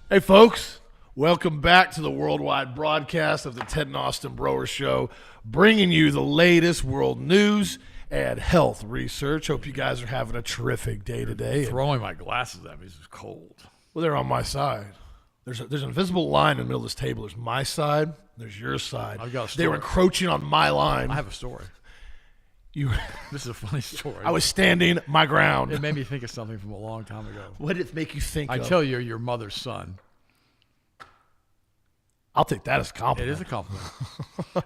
Hey, folks. Welcome back to the worldwide broadcast of the Ted and Austin Broer Show, bringing you the latest world news and health research. Hope you guys are having a terrific day today. Throwing my glasses at me is cold. Well, they're on my side. There's an invisible line in the middle of this table. There's my side. There's your side. I've got a They were story. encroaching on my line. I have a story. This is a funny story. I was standing my ground. It made me think of something from a long time ago. What did it make you think I of? tell you, your mother's son. I'll take that as a compliment. It is a compliment.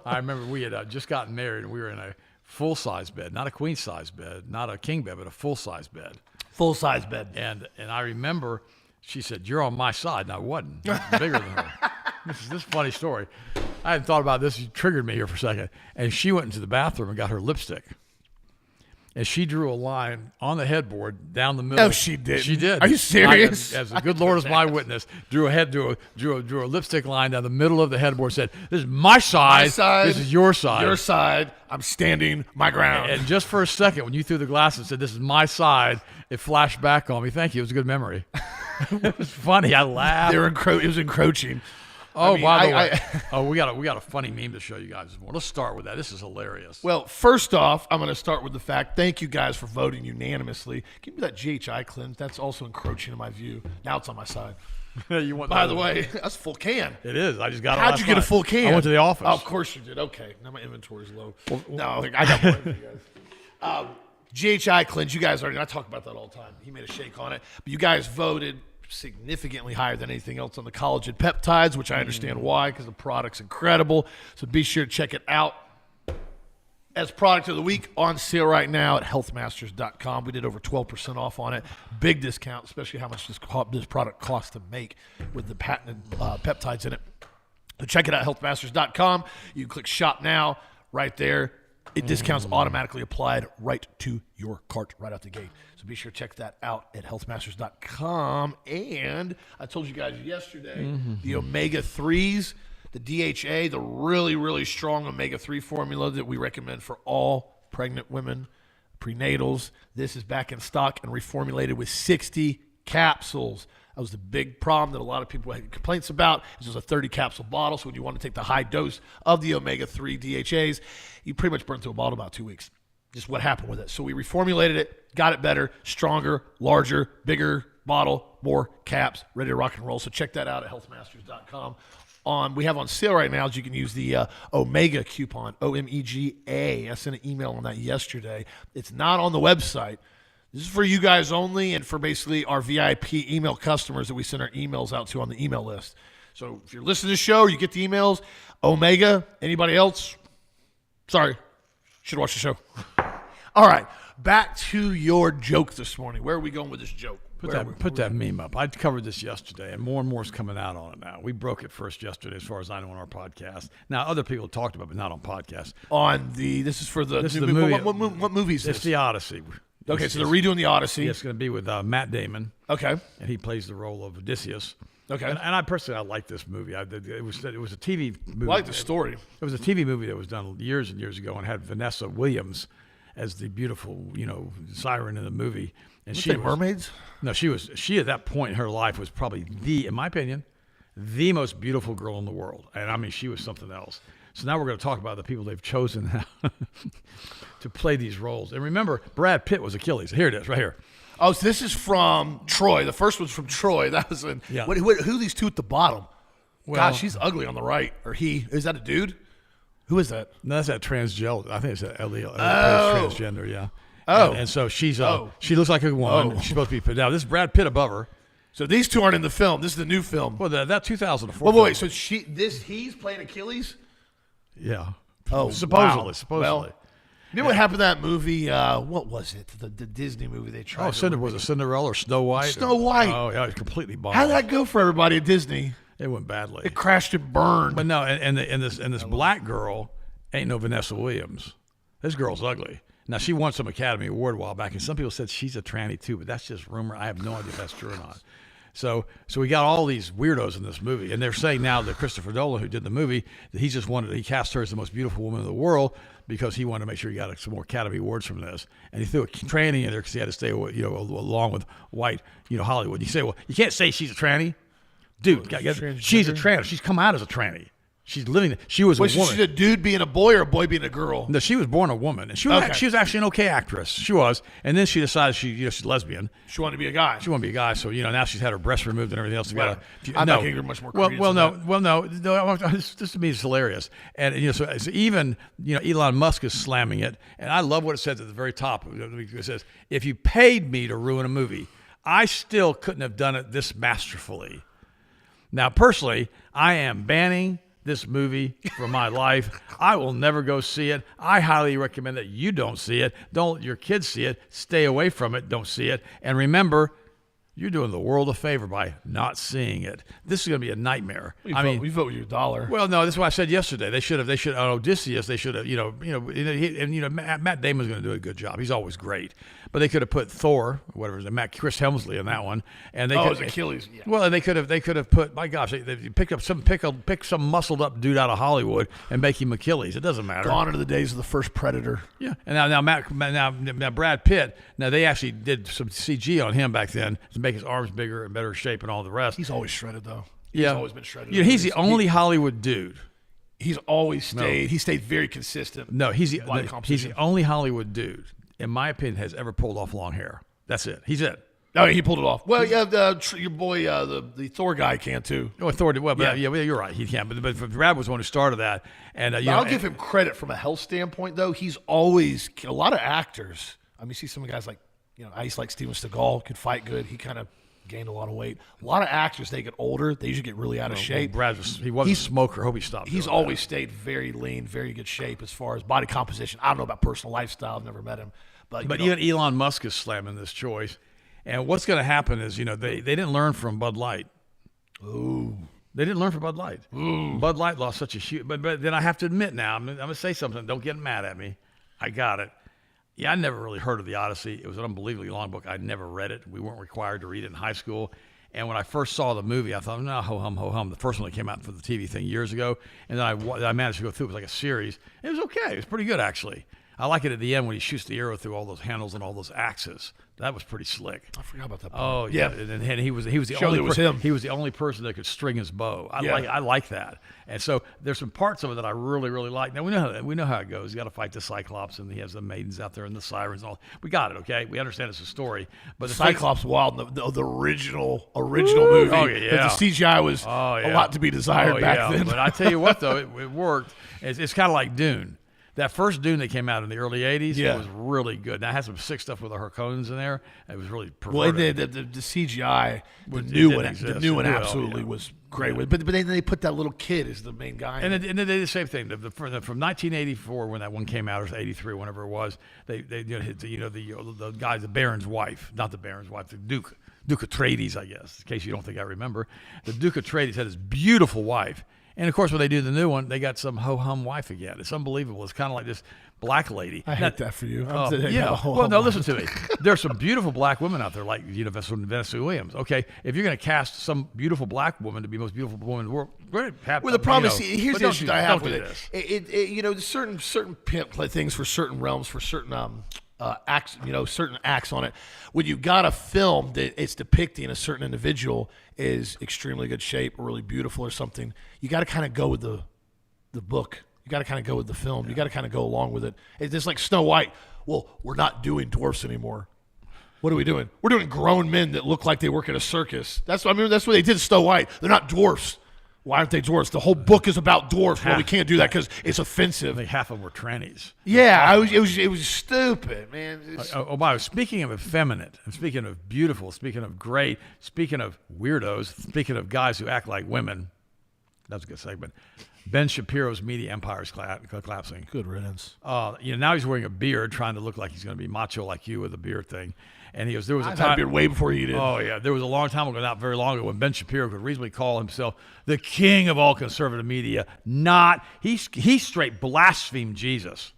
I remember we had just gotten married, and we were in a full-size bed, not a queen-size bed, not a king bed, but a full-size bed. Full-size bed. And I remember she said, "You're on my side," and I wasn't. I'm bigger than her. This funny story. I hadn't thought about this. You triggered me here for a second. And she went into the bathroom and got her lipstick. And she drew a line on the headboard down the middle. No, she didn't. She did. Are you serious? As the good Lord is my witness, drew a lipstick line down the middle of the headboard. Said, "This is my side. My side. This is your side. Your side. I'm standing my ground." And just for a second, when you threw the glasses and said, "This is my side," it flashed back on me. Thank you. It was a good memory. It was funny. I laughed. It was encroaching. Oh, I mean, by the way, we got a funny meme to show you guys this morning. Let's start with that. This is hilarious. Well, first off, I'm going to start with the fact, thank you guys for voting unanimously. Give me that GHI cleanse. That's also encroaching in my view. Now it's on my side. You want By the way, that's a full can. it is. I just got it. How'd last you get a night. full can? I went to the office. Oh, of course you did. Okay. Now my inventory's low. No, I got more for you guys. GHI cleanse, you guys already, I talk about that all the time. He made a shake on it. But you guys voted significantly higher than anything else on the collagen peptides, which I understand why, because the product's incredible. So be sure to check it out. As product of the week, on sale right now at healthmasters.com. We did over 12% off on it. Big discount, especially how much this product costs to make with the patented peptides in it. So check it out, healthmasters.com. You can click shop now right there. It discounts automatically applied right to your cart right out the gate. So be sure to check that out at healthmasters.com. And I told you guys yesterday, the omega-3s, the DHA, the really, really strong omega-3 formula that we recommend for all pregnant women, prenatals. This is back in stock and reformulated with 60 capsules. That was the big problem that a lot of people had complaints about. This was a 30-capsule bottle, so when you want to take the high dose of the omega-3 DHAs, you pretty much burn through a bottle in about 2 weeks. Just what happened with it. So we reformulated it, got it better, stronger, larger, bigger bottle, more caps, ready to rock and roll. So check that out at healthmasters.com. We have on sale right now is you can use the Omega coupon, OMEGA. I sent an email on that yesterday. It's not on the website. This is for you guys only and for basically our VIP email customers that we send our emails out to on the email list. So if you're listening to the show, you get the emails. Omega, anybody else? Sorry, should watch the show. All right, back to your joke this morning. Where are we going with this joke? Put that meme up. I covered this yesterday, and more is coming out on it now. We broke it first yesterday, as far as I know, on our podcast. Now, other people talked about it, but not on podcasts. This is for the This is new the movie. What movie is It's this? the Odyssey. Okay, so they're redoing the Odyssey. It's going to be with Matt Damon. Okay. And he plays the role of Odysseus. Okay. And I personally, I like this movie. It was a TV movie. I like the story. It was a TV movie that was done years and years ago and had Vanessa Williams as the beautiful, siren in the movie. And She mermaids? No, she at that point in her life was probably in my opinion, the most beautiful girl in the world. And I mean, she was something else. So now we're going to talk about the people they've chosen now to play these roles. And remember, Brad Pitt was Achilles. Here it is, right here. Oh, so this is from Troy. The first one's from Troy. That was in. Yeah. Who are these two at the bottom? Well, God, she's ugly on the right. Or he. Is that a dude? Who is that? No, that's that transgender. I think it's that transgender, yeah. Oh. And so she looks like a woman. Oh. She's supposed to be, now this is Brad Pitt above her. So these two aren't in the film. This is the new film. Well, that 2004 Wait, film. wait. So he's playing Achilles? Yeah. Oh, Supposedly. wow. Supposedly. Well, you know what happened to that movie? What was it? The Disney movie they tried. Was it Cinderella or Snow White? Snow White. Oh, yeah, it was completely bombed. How'd that go for everybody at Disney? It went badly. It crashed and burned. But no, and this black girl ain't no Vanessa Williams. This girl's ugly. Now, she won some Academy Award a while back, and some people said she's a tranny too, but that's just rumor. I have no idea if that's true or not. So we got all these weirdos in this movie, and they're saying now that Christopher Nolan, who did the movie, that he cast her as the most beautiful woman in the world because he wanted to make sure he got some more Academy Awards from this, and he threw a tranny in there because he had to stay, along with white, Hollywood. You say, well, you can't say she's a tranny. Dude, she's a transgender? tranny. She's come out as a tranny. She's living. She was a Wait, so woman. she's a dude being a boy or a boy being a girl? No, she was born a woman, and she was actually an okay actress. She was, and then she decided she's lesbian. She wanted to be a guy. She wanted to be a guy, so now she's had her breasts removed and everything else. Right. I'm not giving her much more credence than that. No. This to me is hilarious, and so even Elon Musk is slamming it, and I love what it says at the very top. It says, "If you paid me to ruin a movie, I still couldn't have done it this masterfully." Now, personally, I am banning this movie from my life. I will never go see it. I highly recommend that you don't see it. Don't let your kids see it. Stay away from it. Don't see it. And remember, you're doing the world a favor by not seeing it. This is going to be a nightmare. We vote with your dollar. Well, no, this is what I said yesterday. They should on Odysseus. They should have, Matt Damon's going to do a good job. He's always great, but they could have put Thor, Chris Hemsley in that one, and they it was Achilles. Yeah. Well, and they could have put. My gosh, they pick some muscled up dude out of Hollywood and make him Achilles. It doesn't matter. Gone are the days of the first Predator. Yeah, and now Brad Pitt. Now they actually did some CG on him back then to make his arms bigger and better shape and all the rest. He's always shredded though. He's always been shredded. He's the only Hollywood dude. He's always stayed. No. He stayed very consistent. No, he's the only Hollywood dude, in my opinion, has ever pulled off long hair. That's it. He's it. Oh, he pulled it off. Well, yeah, your boy, the Thor guy can too. Oh, Thor did well, but yeah, you're right. He can. But Brad was the one who started that. And I'll give him credit from a health standpoint, though. He's always a lot of actors. I mean, you see some guys like I used to like Steven Seagal, could fight good. He kind of gained a lot of weight. A lot of actors, they get older, they usually get really out of shape. Brad was a smoker. I hope he stopped. He's always stayed very lean, very good shape as far as body composition. I don't know about personal lifestyle. I've never met him, but even Elon Musk is slamming this choice. And what's going to happen is, they didn't learn from Bud Light. Ooh. They didn't learn from Bud Light. Ooh. Bud Light lost such a huge. But then I have to admit now, I'm going to say something. Don't get mad at me. I got it. Yeah, I never really heard of the Odyssey. It was an unbelievably long book. I never read it. We weren't required to read it in high school. And when I first saw the movie, I thought, no, ho hum. The first one that came out for the TV thing years ago. And then I managed to go through it. It was like a series. It was okay. It was pretty good, actually. I like it at the end when he shoots the arrow through all those handles and all those axes. That was pretty slick. I forgot about that part. Oh yeah, and he was the He was the only person that could string his bow. I like that. And so there's some parts of it that I really, really like. Now we know how it goes. You got to fight the Cyclops, and he has the maidens out there and the sirens and all. We got it. Okay, we understand it's a story. But the Cyclops wild, the original movie. Oh yeah. The CGI was a lot to be desired back then. But I tell you what, though, it worked. It's kind of like Dune. That first Dune that came out in the early 80s, it was really good. Now, it had some sick stuff with the Harkonnens in there. It was really perverted. Well, the CGI, the new one absolutely was great. Yeah. But then they put that little kid as the main guy. And they did the same thing. From 1984, when that one came out, or 83, whenever it was, the guy, the Baron's wife, not the Baron's wife, the Duke Atreides, I guess, in case you don't think I remember. The Duke Atreides had his beautiful wife. And, of course, when they do the new one, they got some ho-hum wife again. It's unbelievable. It's kind of like this black lady. I hate that for you. Well, no, listen to me. There's some beautiful black women out there, like Vanessa Williams. Okay, if you're going to cast some beautiful black woman to be the most beautiful woman in the world, we're going to have. Well, the problem is, here's the issue I have with it. Certain pimp things for certain realms, for certain acts, certain acts on it. When you got a film that it's depicting a certain individual is extremely good shape or really beautiful or something, you got to kind of go with the book. You got to kind of go with the film. You got to kind of go along with it. It's just like Snow White. Well, we're not doing dwarfs anymore. What are we doing? We're doing grown men that look like they work at a circus. That's what they did to Snow White. They're not dwarfs. Why aren't they dwarfs? The whole book is about dwarfs. Well, we can't do that because it's offensive. I think half of them were trannies. Yeah, it was stupid, man. Wow, speaking of effeminate, speaking of beautiful, speaking of great, speaking of weirdos, speaking of guys who act like women, that was a good segment. Ben Shapiro's media empire is collapsing. Good riddance. Now he's wearing a beard, trying to look like he's going to be macho like you with a beard thing. And he goes, there was a time. I had a beard way before you did. Oh, yeah. There was a long time ago, not very long ago, when Ben Shapiro could reasonably call himself the king of all conservative media. He straight blasphemed Jesus.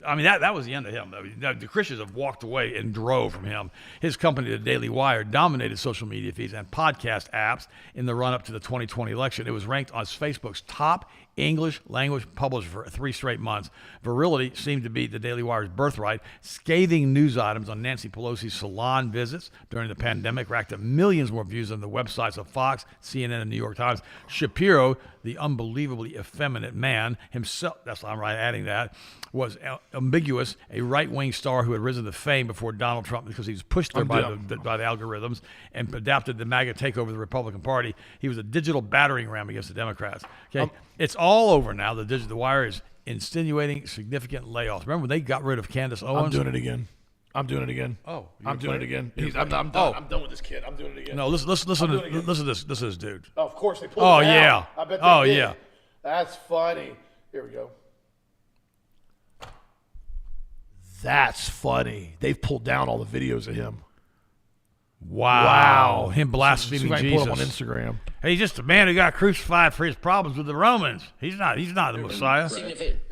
I mean, that was the end of him. I mean, the Christians have walked away and drove from him. His company, the Daily Wire, dominated social media feeds and podcast apps in the run-up to the 2020 election. It was ranked on Facebook's top English language publisher for 3 straight months. Virility seemed to be the Daily Wire's birthright. Scathing news items on Nancy Pelosi's salon visits during the pandemic racked up millions more views than the websites of Fox, CNN, and New York Times. Shapiro, the unbelievably effeminate man himself, that's I'm right adding that, was ambiguous, a right-wing star who had risen to fame before Donald Trump because he was pushed there by the algorithms and adapted the MAGA takeover of the Republican Party. He was a digital battering ram against the Democrats. Okay, it's all over now. The Wire is insinuating significant layoffs. Remember when they got rid of Candace Owens? I'm doing it again. Oh, I'm doing it again. I'm done. I'm done with this kid. I'm doing it again. No, listen to this. This is dude. Oh, of course they pulled it down. Yeah. I bet they did. Yeah. That's funny. Here we go. That's funny. They've pulled down all the videos of him. Wow. Him See blaspheming if I can Jesus. pull him on Instagram. He's just a man who got crucified for his problems with the Romans. He's not the Messiah.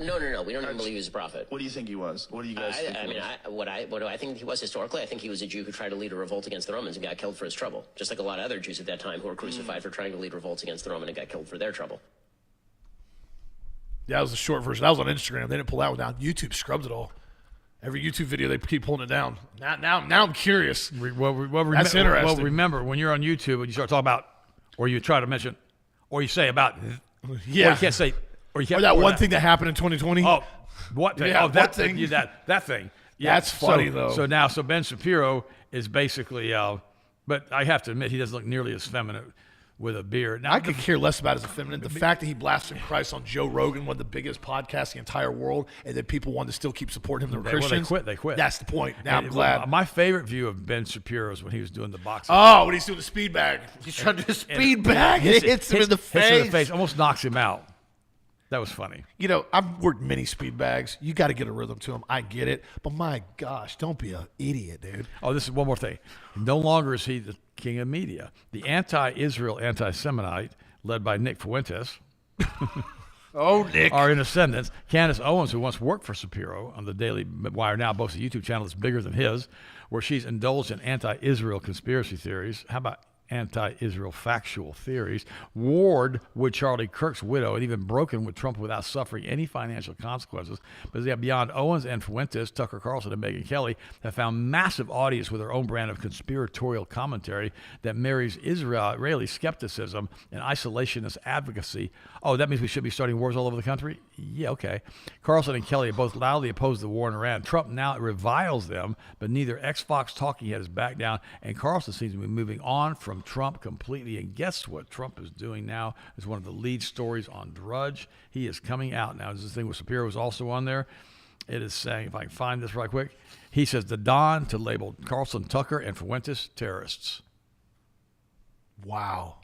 No. We don't even believe he was a prophet. What do you think he was? What do you guys think he was? What do I think he was historically? I think he was a Jew who tried to lead a revolt against the Romans and got killed for his trouble. Just like a lot of other Jews at that time who were crucified for trying to lead revolts against the Roman and got killed for their trouble. Yeah, that was the short version. That was on Instagram. They didn't pull that one down. YouTube scrubs it all. Every YouTube video, they keep pulling it down. Now I'm curious. That's interesting. Well, remember, when you're on YouTube and you start talking about, or you try to mention, or you say about, Yeah. or you can't say, or you can't. Or that or one thing that happened in 2020. Oh, what thing? Yeah, oh, that what thing? thing. Yeah, that thing. Yeah. That's funny, though. So Ben Shapiro is basically, but I have to admit, he doesn't look nearly as feminine with a beard. Now, I could care less about his effeminate. The fact that he blasted Christ on Joe Rogan, one of the biggest podcasts in the entire world, and that people wanted to still keep supporting him. They were Christians. They quit. That's the point. Now I'm glad. My favorite view of Ben Shapiro is when he was doing the boxing. Oh, when he's doing the speed bag. He's trying to do a speed bag. It hits him in the Hits him in the face. face. Almost knocks him out. That was funny. You know, I've worked many speed bags. You got to get a rhythm to them. I get it. But my gosh, don't be an idiot, dude. Oh, this is one more thing. No longer is he the king of media. The anti-Israel, anti-Semitite, led by Nick Fuentes, Oh, Nick. are in ascendance. Candace Owens, who once worked for Shapiro on the Daily Wire, now boasts a YouTube channel that's bigger than his, where she's indulged in anti-Israel conspiracy theories. How about anti-Israel factual theories, warred with Charlie Kirk's widow, and even broken with Trump without suffering any financial consequences. But beyond Owens and Fuentes, Tucker Carlson and Megyn Kelly have found massive audience with their own brand of conspiratorial commentary that marries Israeli skepticism and isolationist advocacy. Oh, that means we should be starting wars all over the country? Yeah, okay. Carlson and Kelly both loudly opposed the war in Iran. Trump now reviles them, but neither ex-Fox talking head has backed down, and Carlson seems to be moving on from Trump completely. And guess what Trump is doing now is one of the lead stories on Drudge. He is coming out now. This thing with Shapiro is also on there. It is saying, if I can find this right quick, he says the Don to label Carlson, Tucker, and Fuentes terrorists. Wow.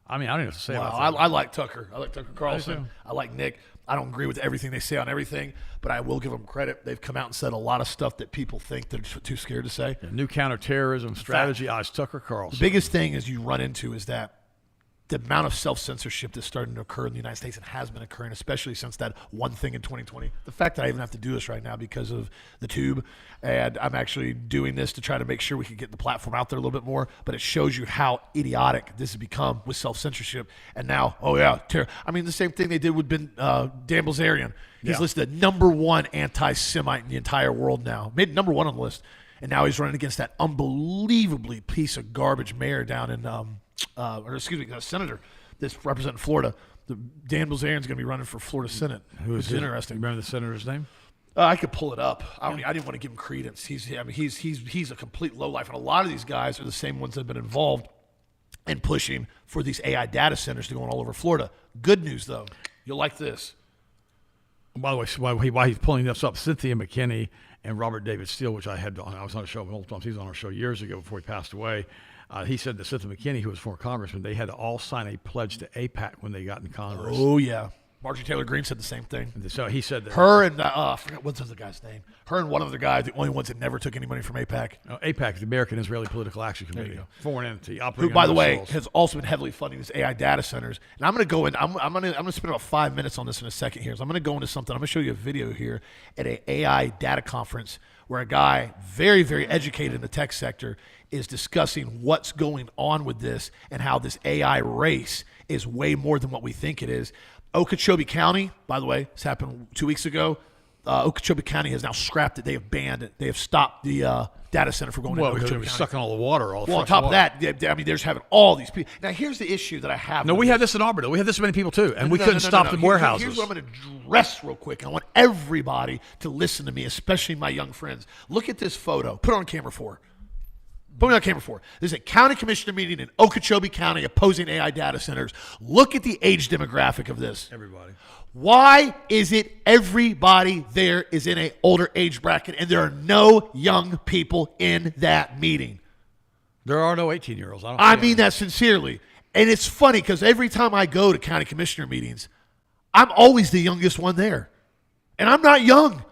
I mean, I don't know what to say Wow. about that. I like Tucker. I like Tucker Carlson. too. I like Nick. I don't agree with everything they say on everything, but I will give them credit. They've come out and said a lot of stuff that people think they're too scared to say. The new counterterrorism strategy eyes Tucker Carlson. The biggest thing is you run into is that the amount of self-censorship that's starting to occur in the United States and has been occurring, especially since that one thing in 2020. The fact that I even have to do this right now because of the tube, and I'm actually doing this to try to make sure we can get the platform out there a little bit more, but it shows you how idiotic this has become with self-censorship. And now, I mean, the same thing they did with Dan Bilzerian. He's Yeah. listed #1 anti-Semite in the entire world now. Made #1 on the list. And now he's running against that unbelievably piece of garbage mayor down in senator that's representing Florida. Dan Bilzerian's going to be running for Florida Senate. Who's interesting. Remember the senator's name? I could pull it up. I didn't want to give him credence. He's a complete lowlife, and a lot of these guys are the same ones that have been involved in pushing for these AI data centers to go all over Florida. Good news, though. You'll like this. By the way, while he's pulling this up, Cynthia McKinney and Robert David Steele, which I was on a show multiple times. He was on our show years ago before he passed away. He said that Cynthia McKinney, who was former congressman, they had to all sign a pledge to AIPAC when they got in Congress. Oh, yeah. Marjorie Taylor Greene said the same thing. And so he said that Her and, I forgot what's the other guy's name. Her and one other guy, the only ones that never took any money from AIPAC. AIPAC is the American Israeli Political Action Committee, foreign entity. Who, by the way, has also been heavily funding these AI data centers. And I'm going to go in. I'm going to spend about 5 minutes on this in a second here. So I'm going to go into something. I'm going to show you a video here at an AI data conference where a guy very, very educated in the tech sector is discussing what's going on with this and how this AI race is way more than what we think it is. Okeechobee County, by the way, this happened 2 weeks ago. Okeechobee County has now scrapped it. They have banned it. They have stopped the data center from going to Okeechobee County. Sucking all the water. All the well, on top of that, I mean, they're just having all these people. Now, here's the issue that I have. No, we had this in Auburn. We had this many people too, and we couldn't stop the warehouses. Here's what I'm going to address real quick, and I want everybody to listen to me, especially my young friends. Look at this photo. Put it on camera 4. Put it on camera 4. There's a county commissioner meeting in Okeechobee County opposing AI data centers. Look at the age demographic of this. Everybody. Why is it everybody there is in an older age bracket and there are no young people in that meeting? There are no 18-year-olds. I mean that sincerely. And it's funny because every time I go to county commissioner meetings, I'm always the youngest one there. And I'm not young.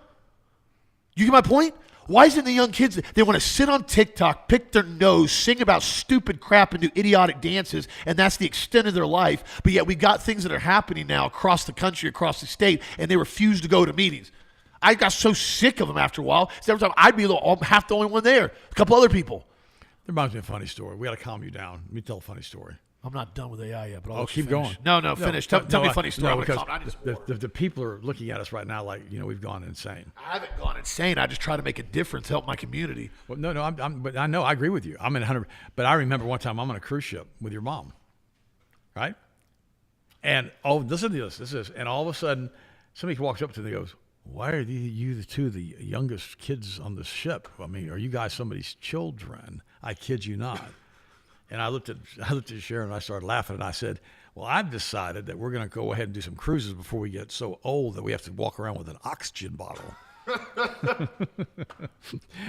You get my point? Why isn't the young kids, they want to sit on TikTok, pick their nose, sing about stupid crap and do idiotic dances, and that's the extent of their life. But yet we've got things that are happening now across the country, across the state, and they refuse to go to meetings. I got so sick of them after a while. So every time I'd be half the only one there. A couple other people. That reminds me of a funny story. We got to calm you down. Let me tell a funny story. I'm not done with AI yet, but I'll keep finish. going. No, finish. Tell me a funny story. Because the people are looking at us right now like, we've gone insane. I haven't gone insane. I just try to make a difference, help my community. Well, no, but I know, I agree with you. I'm in 100. But I remember one time I'm on a cruise ship with your mom, right? And listen to this. And all of a sudden, somebody walks up to me and goes, "Why are you the two the youngest kids on this ship? I mean, are you guys somebody's children? I kid you not." And I looked at Sharon and I started laughing and I said, "Well, I've decided that we're going to go ahead and do some cruises before we get so old that we have to walk around with an oxygen bottle."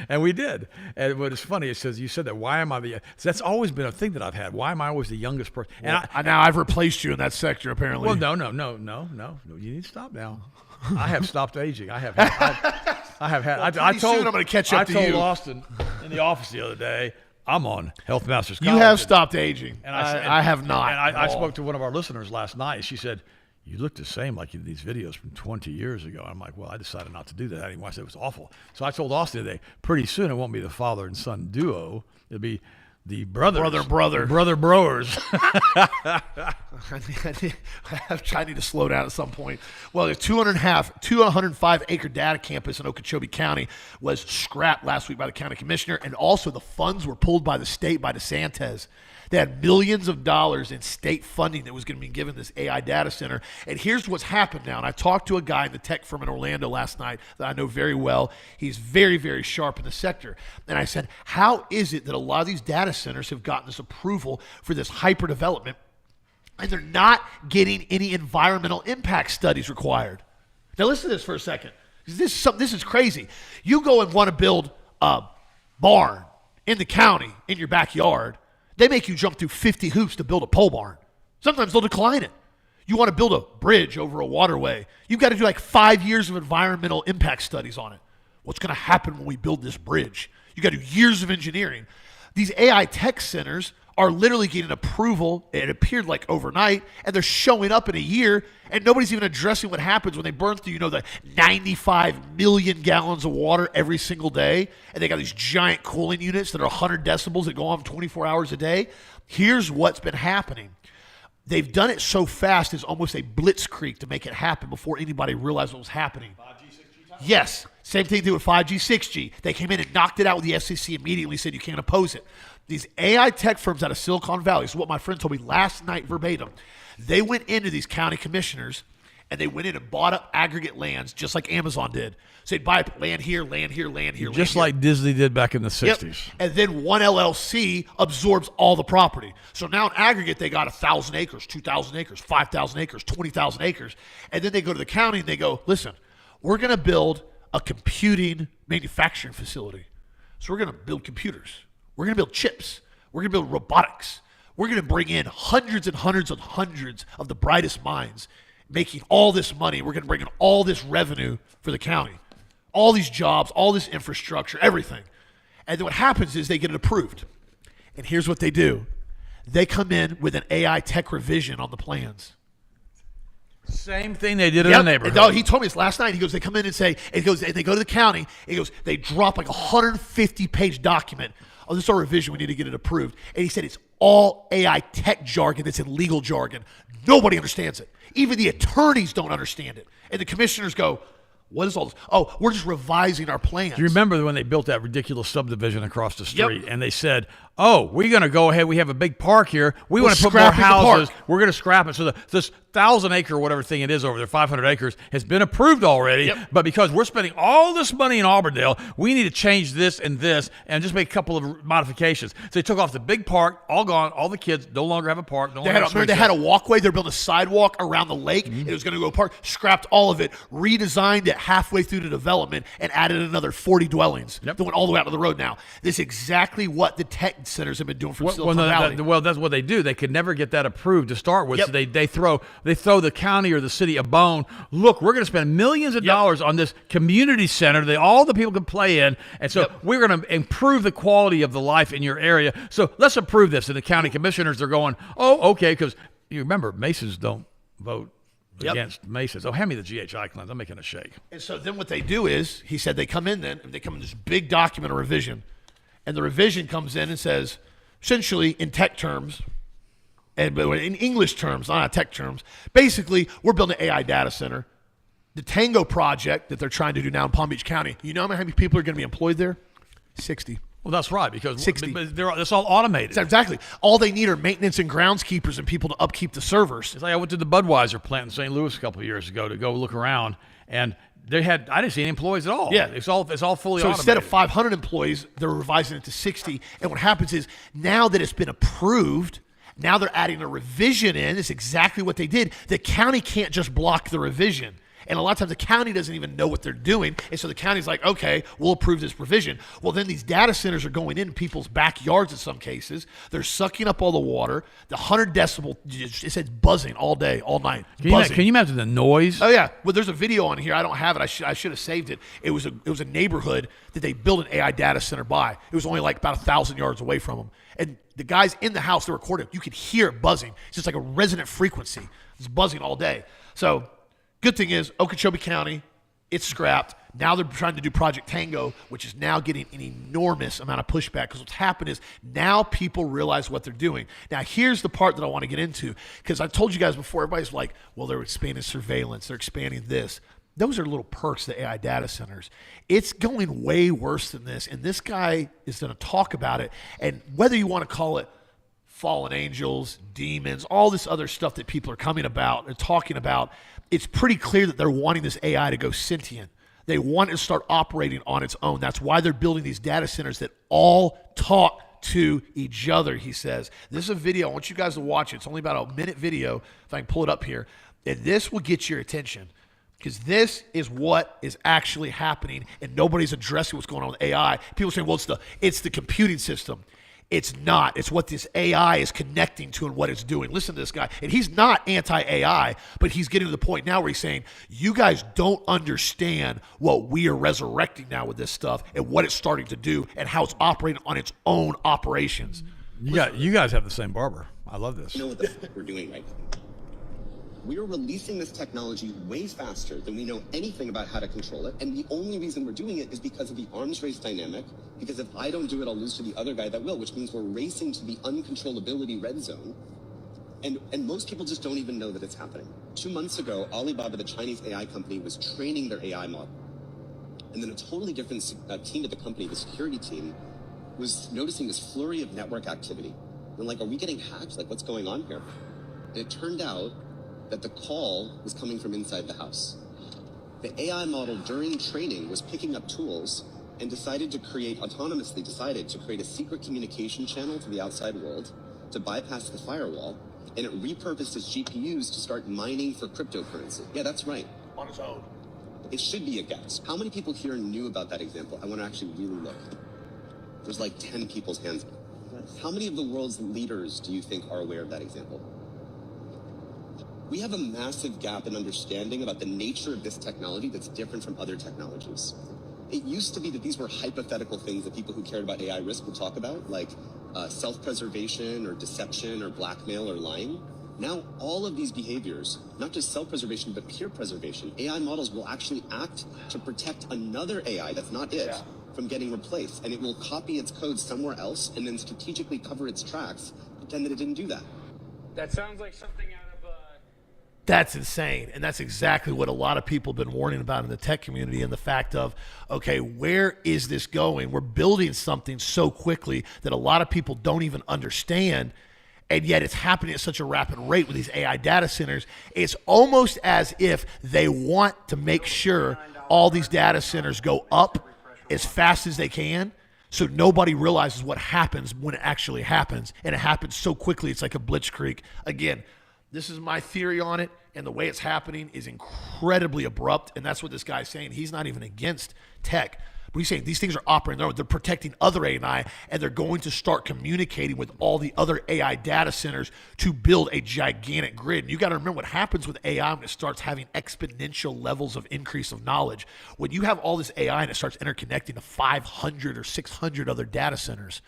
And we did. And what is funny, it says, you said that, why am I that's always been a thing that I've had. Why am I always the youngest person? And now I've replaced you in that sector, apparently. Well, no. You need to stop now. I have stopped aging. I have had. I'm going to catch up to you. I told Austin in the office the other day, I'm on Health Masters College. You have stopped aging. And I have not. And I spoke to one of our listeners last night. She said, "You look the same like you did these videos from 20 years ago." I'm like, "Well, I decided not to do that anymore." I said it was awful. So I told Austin today, pretty soon it won't be the father and son duo. It'll be the brothers. Brother brewers. I need to slow down at some point. Well, the 205 acre data campus in Okeechobee County was scrapped last week by the county commissioner, and also the funds were pulled by the state, by DeSantis. They had millions of dollars in state funding that was going to be given this AI data center. And here's what's happened now. And I talked to a guy in the tech firm in Orlando last night that I know very well. He's very, very sharp in the sector. And I said, how is it that a lot of these data centers have gotten this approval for this hyper development and they're not getting any environmental impact studies required? Now listen to this for a second. This is crazy. You go and want to build a barn in the county in your backyard. They make you jump through 50 hoops to build a pole barn. Sometimes they'll decline it. You want to build a bridge over a waterway. You've got to do like 5 years of environmental impact studies on it. What's going to happen when we build this bridge? You got to do years of engineering. These AI tech centers are literally getting approval. It appeared like overnight, and they're showing up in a year, and nobody's even addressing what happens when they burn through, the 95 million gallons of water every single day, and they got these giant cooling units that are 100 decibels that go on 24 hours a day. Here's what's been happening. They've done it so fast, it's almost a blitzkrieg to make it happen before anybody realized what was happening. 5G, 6G? Yes. Same thing they did with 5G, 6G. They came in and knocked it out with the FCC immediately, said you can't oppose it. These AI tech firms out of Silicon Valley, this is what my friend told me last night verbatim. They went into these county commissioners and they went in and bought up aggregate lands just like Amazon did. So they'd buy land here, land here, land here. Just like Disney did back in the 60s. Yep. And then one LLC absorbs all the property. So now in aggregate, they got 1,000 acres, 2,000 acres, 5,000 acres, 20,000 acres. And then they go to the county and they go, listen, we're going to build a computing manufacturing facility. So we're going to build computers. We're going to build chips. We're going to build robotics. We're going to bring in hundreds and hundreds and hundreds of the brightest minds making all this money. We're going to bring in all this revenue for the county, all these jobs, all this infrastructure, everything. And then what happens is they get it approved. And here's what they do. They come in with an AI tech revision on the plans. Same thing they did in the neighborhood. No, he told me this last night. He goes, they come in and say, and he goes, and they go to the county. And he goes, they drop like a 150-page document. Oh, this is our revision. We need to get it approved. And he said it's all AI tech jargon that's in legal jargon. Nobody understands it. Even the attorneys don't understand it. And the commissioners go, what is all this? Oh, we're just revising our plans. Do you remember when they built that ridiculous subdivision across the street and they said, oh, we're going to go ahead. We have a big park here. We want to put more houses. We're going to scrap it. So this 1,000-acre, whatever thing it is over there, 500 acres, has been approved already. But because we're spending all this money in Auburndale, we need to change this and just make a couple of modifications. So they took off the big park, all gone. All the kids no longer have a park. They had a walkway. They're building a sidewalk around the lake. It was going to go park. Scrapped all of it, redesigned it halfway through the development, and added another 40 dwellings. They went all the way out to the road now. This is exactly what the tech centers have been doing for Silicon Valley. Well, that's what they do. They could never get that approved to start with. So they throw the county or the city a bone. Look, we're going to spend millions of dollars on this community center that all the people can play in, and so we're going to improve the quality of the life in your area. So let's approve this. And the county commissioners are going, oh, okay, because you remember Masons don't vote against Masons. Oh, hand me the GHI cleanse. I'm making a shake. And so then what they do is, he said they come in this big document of revision. And the revision comes in and says, essentially in tech terms, and in English terms, not tech terms, basically we're building an AI data center. The Tango project that they're trying to do now in Palm Beach County, you know how many people are going to be employed there? 60. Well, that's right, because 60. It's all automated. Exactly. All they need are maintenance and groundskeepers and people to upkeep the servers. It's like I went to the Budweiser plant in St. Louis a couple of years ago to go look around, and I didn't see any employees at all. Yeah. It's all fully automated. So instead of 500 employees, they're revising it to 60. And what happens is, now that it's been approved, now they're adding a revision in. It's exactly what they did. The county can't just block the revision. And a lot of times the county doesn't even know what they're doing. And so the county's like, okay, we'll approve this provision. Well, then these data centers are going in people's backyards in some cases. They're sucking up all the water. The 100 decibel, it says buzzing all day, all night. Can you imagine the noise? Oh, yeah. Well, there's a video on here. I don't have it. I should have saved it. It was a neighborhood that they built an AI data center by. It was only like about 1,000 yards away from them. And the guys in the house that recorded, you could hear it buzzing. It's just like a resonant frequency. It's buzzing all day. So good thing is, Okeechobee County, it's scrapped. Now they're trying to do Project Tango, which is now getting an enormous amount of pushback, because what's happened is now people realize what they're doing. Now, here's the part that I want to get into, because I told you guys before, everybody's like, well, they're expanding surveillance, they're expanding this. Those are little perks of the AI data centers. It's going way worse than this, and this guy is going to talk about it. And whether you want to call it fallen angels, demons, all this other stuff that people are coming about and talking about, it's pretty clear that they're wanting this AI to go sentient. They want it to start operating on its own. That's why they're building these data centers that all talk to each other, he says. This is a video. I want you guys to watch it. It's only about a minute video, if I can pull it up here. And this will get your attention, because this is what is actually happening, and nobody's addressing what's going on with AI. People say, well, it's the computing system. It's not. It's what this AI is connecting to and what it's doing. Listen to this guy. And he's not anti-AI, but he's getting to the point now where he's saying, you guys don't understand what we are resurrecting now with this stuff and what it's starting to do and how it's operating on its own operations. You guys have the same barber. I love this. You know what the fuck we're doing right now. We are releasing this technology way faster than we know anything about how to control it. And the only reason we're doing it is because of the arms race dynamic. Because if I don't do it, I'll lose to the other guy that will, which means we're racing to the uncontrollability red zone. And most people just don't even know that it's happening. 2 months ago, Alibaba, the Chinese AI company, was training their AI model. And then a totally different team at the company, the security team, was noticing this flurry of network activity. And like, are we getting hacked? Like, what's going on here? And it turned out that the call was coming from inside the house. The AI model during training was picking up tools and autonomously decided to create a secret communication channel to the outside world to bypass the firewall, and it repurposed its GPUs to start mining for cryptocurrency. Yeah, that's right. On its own. It should be a guess. How many people here knew about that example? I want to actually really look. There's like 10 people's hands. How many of the world's leaders do you think are aware of that example? We have a massive gap in understanding about the nature of this technology that's different from other technologies. It used to be that these were hypothetical things that people who cared about AI risk would talk about, like self-preservation or deception or blackmail or lying. Now, all of these behaviors, not just self-preservation, but peer preservation, AI models will actually act to protect another AI that's not it from getting replaced. And it will copy its code somewhere else and then strategically cover its tracks, pretend that it didn't do that. That sounds like something out of That's insane. And that's exactly what a lot of people have been warning about in the tech community, and the fact of, okay, where is this going? We're building something so quickly that a lot of people don't even understand, and yet it's happening at such a rapid rate with these AI data centers. It's almost as if they want to make sure all these data centers go up as fast as they can, so nobody realizes what happens when it actually happens, and it happens so quickly. It's like a blitzkrieg. Again, this is my theory on it, and the way it's happening is incredibly abrupt, and that's what this guy's saying. He's not even against tech, but he's saying these things are operating. They're protecting other AI, and they're going to start communicating with all the other AI data centers to build a gigantic grid. And you got to remember what happens with AI when it starts having exponential levels of increase of knowledge. When you have all this AI and it starts interconnecting to 500 or 600 other data centers,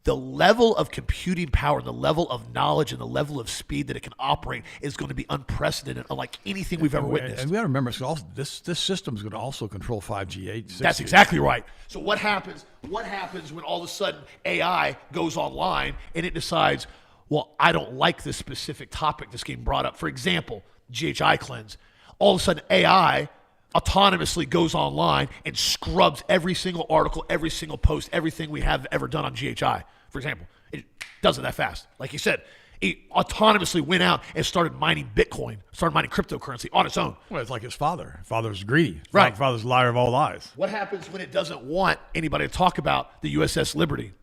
the level of computing power, the level of knowledge, and the level of speed that it can operate is going to be unprecedented, unlike anything we've ever witnessed. And we got to remember, it's also, this system is going to also control 5G, 8G. That's exactly right. So what happens when all of a sudden AI goes online and it decides, well, I don't like this specific topic that's getting brought up? For example, GHI cleanse. All of a sudden AI autonomously goes online and scrubs every single article, every single post, everything we have ever done on GHI, for example. It does it that fast. Like you said, it autonomously went out and started mining Bitcoin, started mining cryptocurrency on its own. Well, it's like his father. Father's greedy. Right. Father's a liar of all lies. What happens when it doesn't want anybody to talk about the USS Liberty?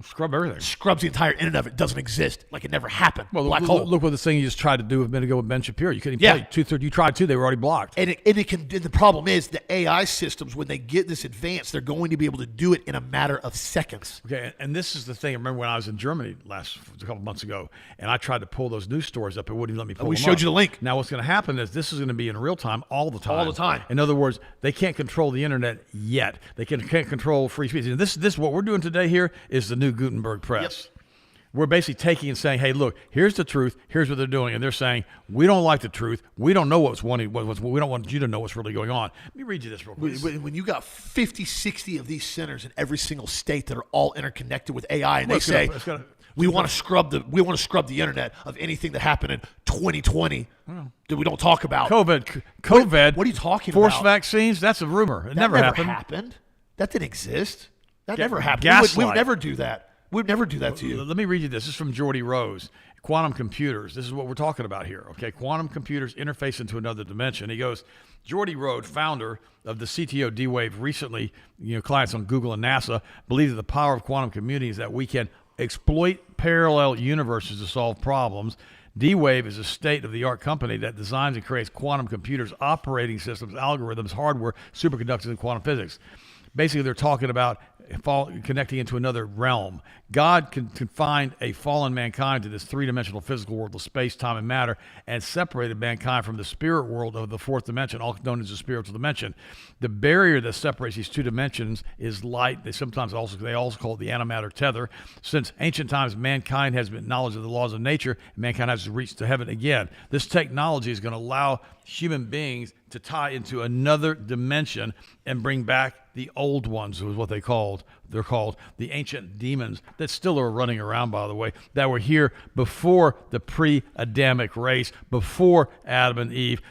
Scrub everything. Scrubs the entire internet of it. Doesn't exist. Like it never happened. Well, Black hole. look what this thing you just tried to do a minute ago with Ben Shapiro. You couldn't Yeah. play two-thirds. You tried to. They were already blocked. And the problem is the AI systems, when they get this advanced, they're going to be able to do it in a matter of seconds. Okay, and this is the thing. I remember when I was in Germany a couple months ago, and I tried to pull those news stories up. It wouldn't even let me pull them We up. showed you the link. Now what's going to happen is this is going to be in real time all the time. All the time. In other words, they can't control the internet yet. They can't control free speech. And this what we're doing today here is the new Gutenberg press. Yep. We're basically taking and saying, hey, look, here's the truth. Here's what they're doing. And they're saying, we don't like the truth. We don't know we don't want you to know what's really going on. Let me read you this real quick. When you got 50, 60 of these centers in every single state that are all interconnected with AI, and they say, we want to scrub the internet of anything that happened in 2020 that we don't talk about. COVID. What are you talking Forced about? vaccines? That's a rumor. It never happened. That didn't exist. That never happened. Gaslight. We would never do that. We'd never do that to you. Let me read you this. This is from Jordy Rose. Quantum computers. This is what we're talking about here. Okay, quantum computers interface into another dimension. He goes, Jordy Rose, founder of the CTO D-Wave, recently, clients on Google and NASA, believe that the power of quantum computing is that we can exploit parallel universes to solve problems. D-Wave is a state-of-the-art company that designs and creates quantum computers, operating systems, algorithms, hardware, superconductors, and quantum physics. Basically, they're talking about connecting into another realm. God can confine a fallen mankind to this three-dimensional physical world of space, time, and matter, and separated mankind from the spirit world of the fourth dimension, all known as the spiritual dimension. The barrier that separates these two dimensions is light. They also call it the antimatter tether. Since ancient times, mankind has been knowledge of the laws of nature, and mankind has reached to heaven again. This technology is going to allow human beings to tie into another dimension and bring back the old ones, was what they're called the ancient demons that still are running around, by the way, that were here before the pre-Adamic race, before Adam and Eve.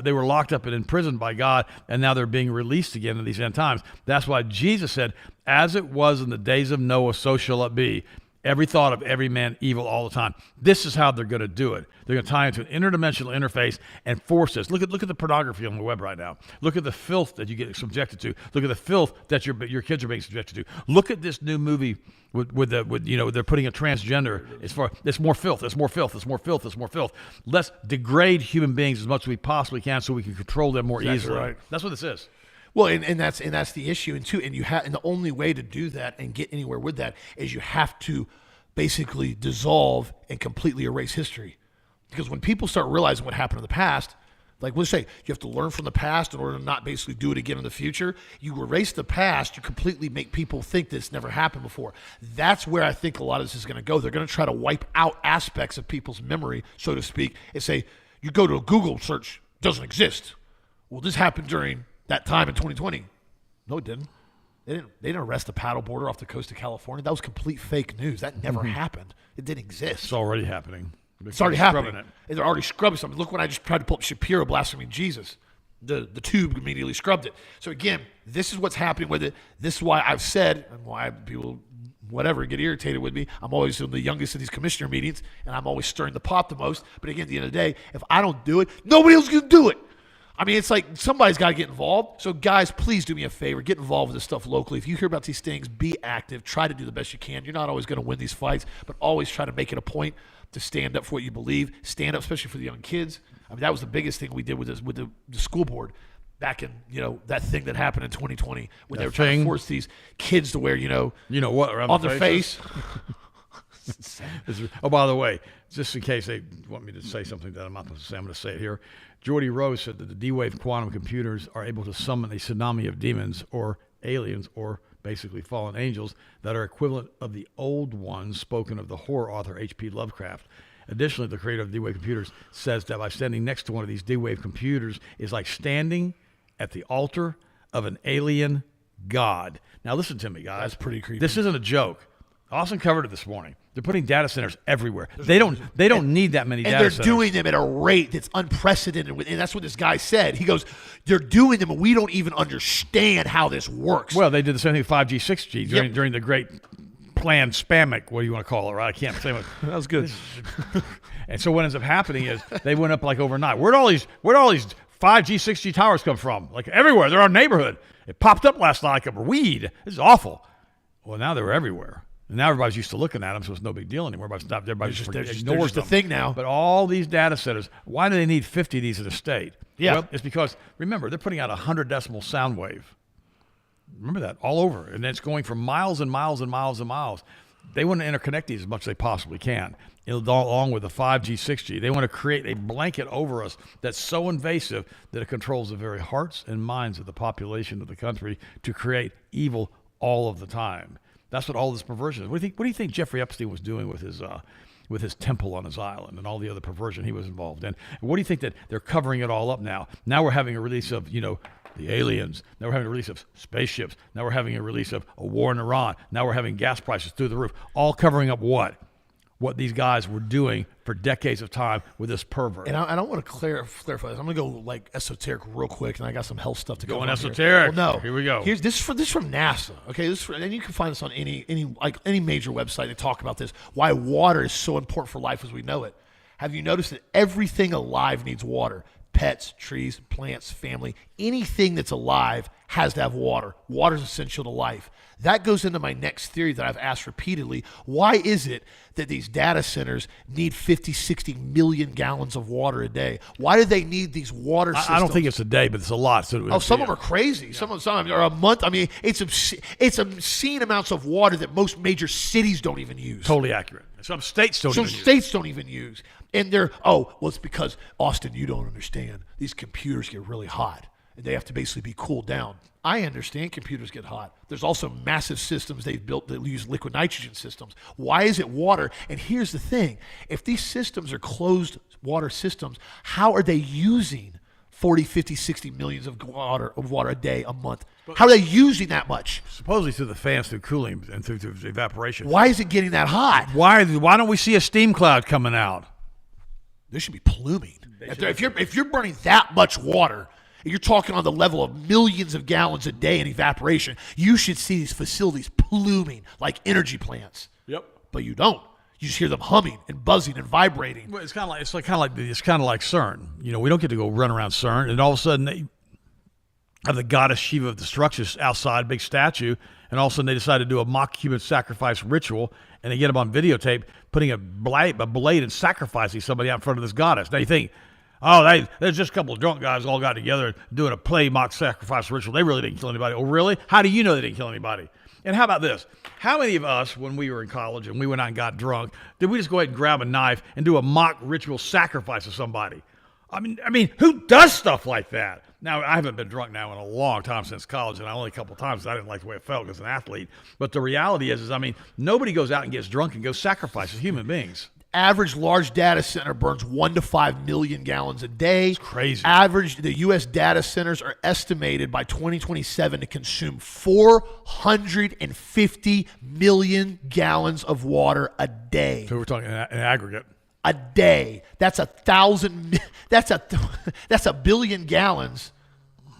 They were locked up and imprisoned by God, and now they're being released again in these end times. That's why Jesus said, as it was in the days of Noah, so shall it be. Every thought of every man evil all the time. This is how they're going to do it. They're going to tie into an interdimensional interface and force this. Look at the pornography on the web right now. Look at the filth that you get subjected to. Look at the filth that your kids are being subjected to. Look at this new movie with they're putting a transgender. It's more filth. It's more filth. It's more filth. It's more filth. Let's degrade human beings as much as we possibly can so we can control them more easily. Right. That's what this is. Well, and that's the issue, and the only way to do that and get anywhere with that is you have to basically dissolve and completely erase history, because when people start realizing what happened in the past, Like we'll say, you have to learn from the past in order to not basically do it again in the future. You erase the past, you completely make people think this never happened before. That's where I think a lot of this is going to go. They're going to try to wipe out aspects of people's memory, so to speak, and say, you go to a Google search, doesn't exist. Well, this happened during that time in 2020. No, it didn't. They didn't arrest a paddleboarder off the coast of California. That was complete fake news. That never happened. It didn't exist. It's already happening. It's already happening. And they're already scrubbing something. Look when I just tried to pull up Shapiro blaspheming Jesus. The tube immediately scrubbed it. So again, this is what's happening with it. This is why I've said, and why people, whatever, get irritated with me. I'm always the youngest of these commissioner meetings, and I'm always stirring the pot the most. But again, at the end of the day, if I don't do it, nobody else is going to do it. I mean, it's like somebody's got to get involved. So guys, please do me a favor. Get involved with this stuff locally. If you hear about these things, be active. Try to do the best you can. You're not always going to win these fights, but always try to make it a point to stand up for what you believe. Stand up, especially for the young kids. I mean, that was the biggest thing we did with this, with the school board back in, that thing that happened in 2020 when they were trying to force these kids to wear, what, around on their face. Oh, by the way, just in case they want me to say something that I'm not supposed to say, I'm going to say it here. Jordy Rose said that the D-Wave quantum computers are able to summon a tsunami of demons or aliens or basically fallen angels that are equivalent of the old ones spoken of the horror author H.P. Lovecraft. Additionally, the creator of D-Wave computers says that by standing next to one of these D-Wave computers is like standing at the altar of an alien god. Now listen to me, guys. That's pretty creepy. This isn't a joke. Austin covered it this morning. They're putting data centers everywhere. They don't need that many data centers. And they're doing them at a rate that's unprecedented. And that's what this guy said. He goes, they're doing them, and we don't even understand how this works. Well, they did the same thing with 5G, 6G during the great planned spamic, what do you want to call it, right? I can't say what. That was good. And so what ends up happening is they went up like overnight. Where'd all these 5G, 6G towers come from? Like everywhere. They're our neighborhood. It popped up last night like a weed. This is awful. Well, now they're everywhere. And now everybody's used to looking at them, so it's no big deal anymore. Everybody just ignores the thing now. But all these data centers, why do they need 50 of these in a state? Yeah. Well, it's because, remember, they're putting out 100 decibel sound wave. Remember that, all over. And it's going for miles and miles and miles and miles. They want to interconnect these as much as they possibly can, along with the 5G, 6G. They want to create a blanket over us that's so invasive that it controls the very hearts and minds of the population of the country to create evil all of the time. That's what all this perversion is. What do you think Jeffrey Epstein was doing with his temple on his island and all the other perversion he was involved in? And what do you think that they're covering it all up now? Now we're having a release of, the aliens. Now we're having a release of spaceships. Now we're having a release of a war in Iran. Now we're having gas prices through the roof. All covering up what? What these guys were doing for decades of time with this pervert. And I don't want to clarify this. I'm going to go like esoteric real quick, and I got some health stuff to go on esoteric. Here. Well, no. Here we go. This is from NASA. Okay, and you can find this on any major website. They talk about this. Why water is so important for life as we know it. Have you noticed that everything alive needs water? Pets, trees, plants, family, anything that's alive has to have water. Water is essential to life. That goes into my next theory that I've asked repeatedly. Why is it that these data centers need 50, 60 million gallons of water a day? Why do they need these water systems? I don't think it's a day, but it's a lot. So some of them are crazy. Some of them are a month. I mean, it's obscene amounts of water that most major cities don't even use. Totally accurate. Some states don't even use. And it's because, Austin, you don't understand. These computers get really hot, and they have to basically be cooled down. I understand computers get hot. There's also massive systems they've built that use liquid nitrogen systems. Why is it water? And here's the thing. If these systems are closed water systems, how are they using 40, 50, 60 millions of water a day, a month? How are they using that much? Supposedly through the fans, through cooling, and through evaporation. Why is it getting that hot? Why don't we see a steam cloud coming out? There should be pluming. If you're burning that much water, and you're talking on the level of millions of gallons a day in evaporation, you should see these facilities pluming like energy plants. Yep. But you don't. You just hear them humming and buzzing and vibrating. Well, it's kind of like CERN. We don't get to go run around CERN, and all of a sudden they have the goddess Shiva of destruction outside, big statue, and all of a sudden they decide to do a mock human sacrifice ritual, and they get them on videotape putting a blade and sacrificing somebody out in front of this goddess. Now you think, there's just a couple of drunk guys all got together doing a play mock sacrifice ritual. They really didn't kill anybody. Oh, really? How do you know they didn't kill anybody? And how about this? How many of us, when we were in college and we went out and got drunk, did we just go ahead and grab a knife and do a mock ritual sacrifice of somebody? I mean, who does stuff like that? Now, I haven't been drunk now in a long time since college, and only a couple of times I didn't like the way it felt as an athlete. But the reality is, I mean, nobody goes out and gets drunk and goes sacrifices human beings. Average large data center burns 1 to 5 million gallons a day. It's crazy. Average, the U.S. data centers are estimated by 2027 to consume 450 million gallons of water a day. So we're talking in aggregate. A day. That's 1,000. That's a billion gallons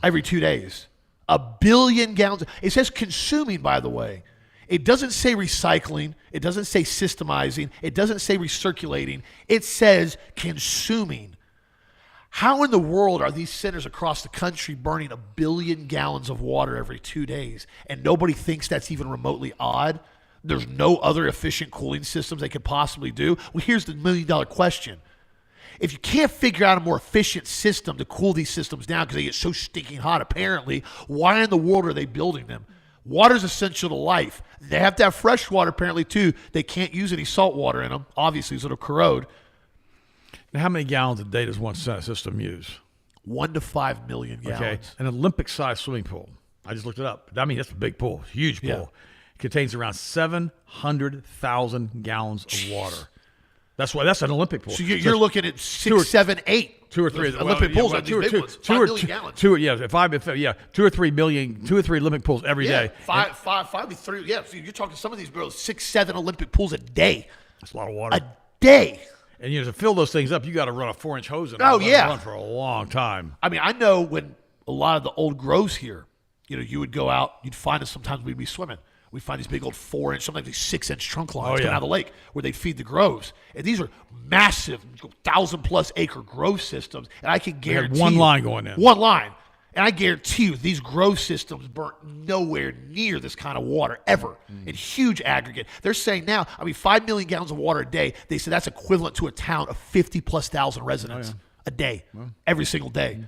every 2 days. A billion gallons. It says consuming, by the way. It doesn't say recycling. It doesn't say systemizing. It doesn't say recirculating. It says consuming. How in the world are these centers across the country burning a billion gallons of water every 2 days, and nobody thinks that's even remotely odd? There's no other efficient cooling systems they could possibly do. Well, here's the $1 million question. If you can't figure out a more efficient system to cool these systems down because they get so stinking hot, apparently, why in the world are they building them? Water is essential to life. They have to have fresh water, apparently, too. They can't use any salt water in them, obviously, so it'll corrode. Now, how many gallons a day does one system use? 1 to 5 million gallons. Okay, an Olympic-sized swimming pool. I just looked it up. I mean, that's a big pool, huge pool. Yeah. It contains around 700,000 gallons of water. That's an Olympic pool. So you're looking at 6, 7, 8. 2 or 3 Olympic pools are these big ones. 5 million gallons. 2 or 3 Olympic pools every day. Five, 3. Yeah, so you're talking some of these girls 6, 7 Olympic pools a day. That's a lot of water. A day. And to fill those things up, you got to run a 4-inch hose in. Oh, yeah. Run for a long time. I mean, I know when a lot of the old grows here, you would go out, you'd find us sometimes we'd be swimming. We'd find these big old 4-inch, sometimes these 6-inch trunk lines coming out of the lake where they'd feed the groves. And these are massive, 1,000+ acre grove systems. And I can guarantee one line going in. One line. And I guarantee you, these grove systems burnt nowhere near this kind of water ever in huge aggregate. They're saying now, 5 million gallons of water a day. They said that's equivalent to a town of 50,000+ residents a day, every single day.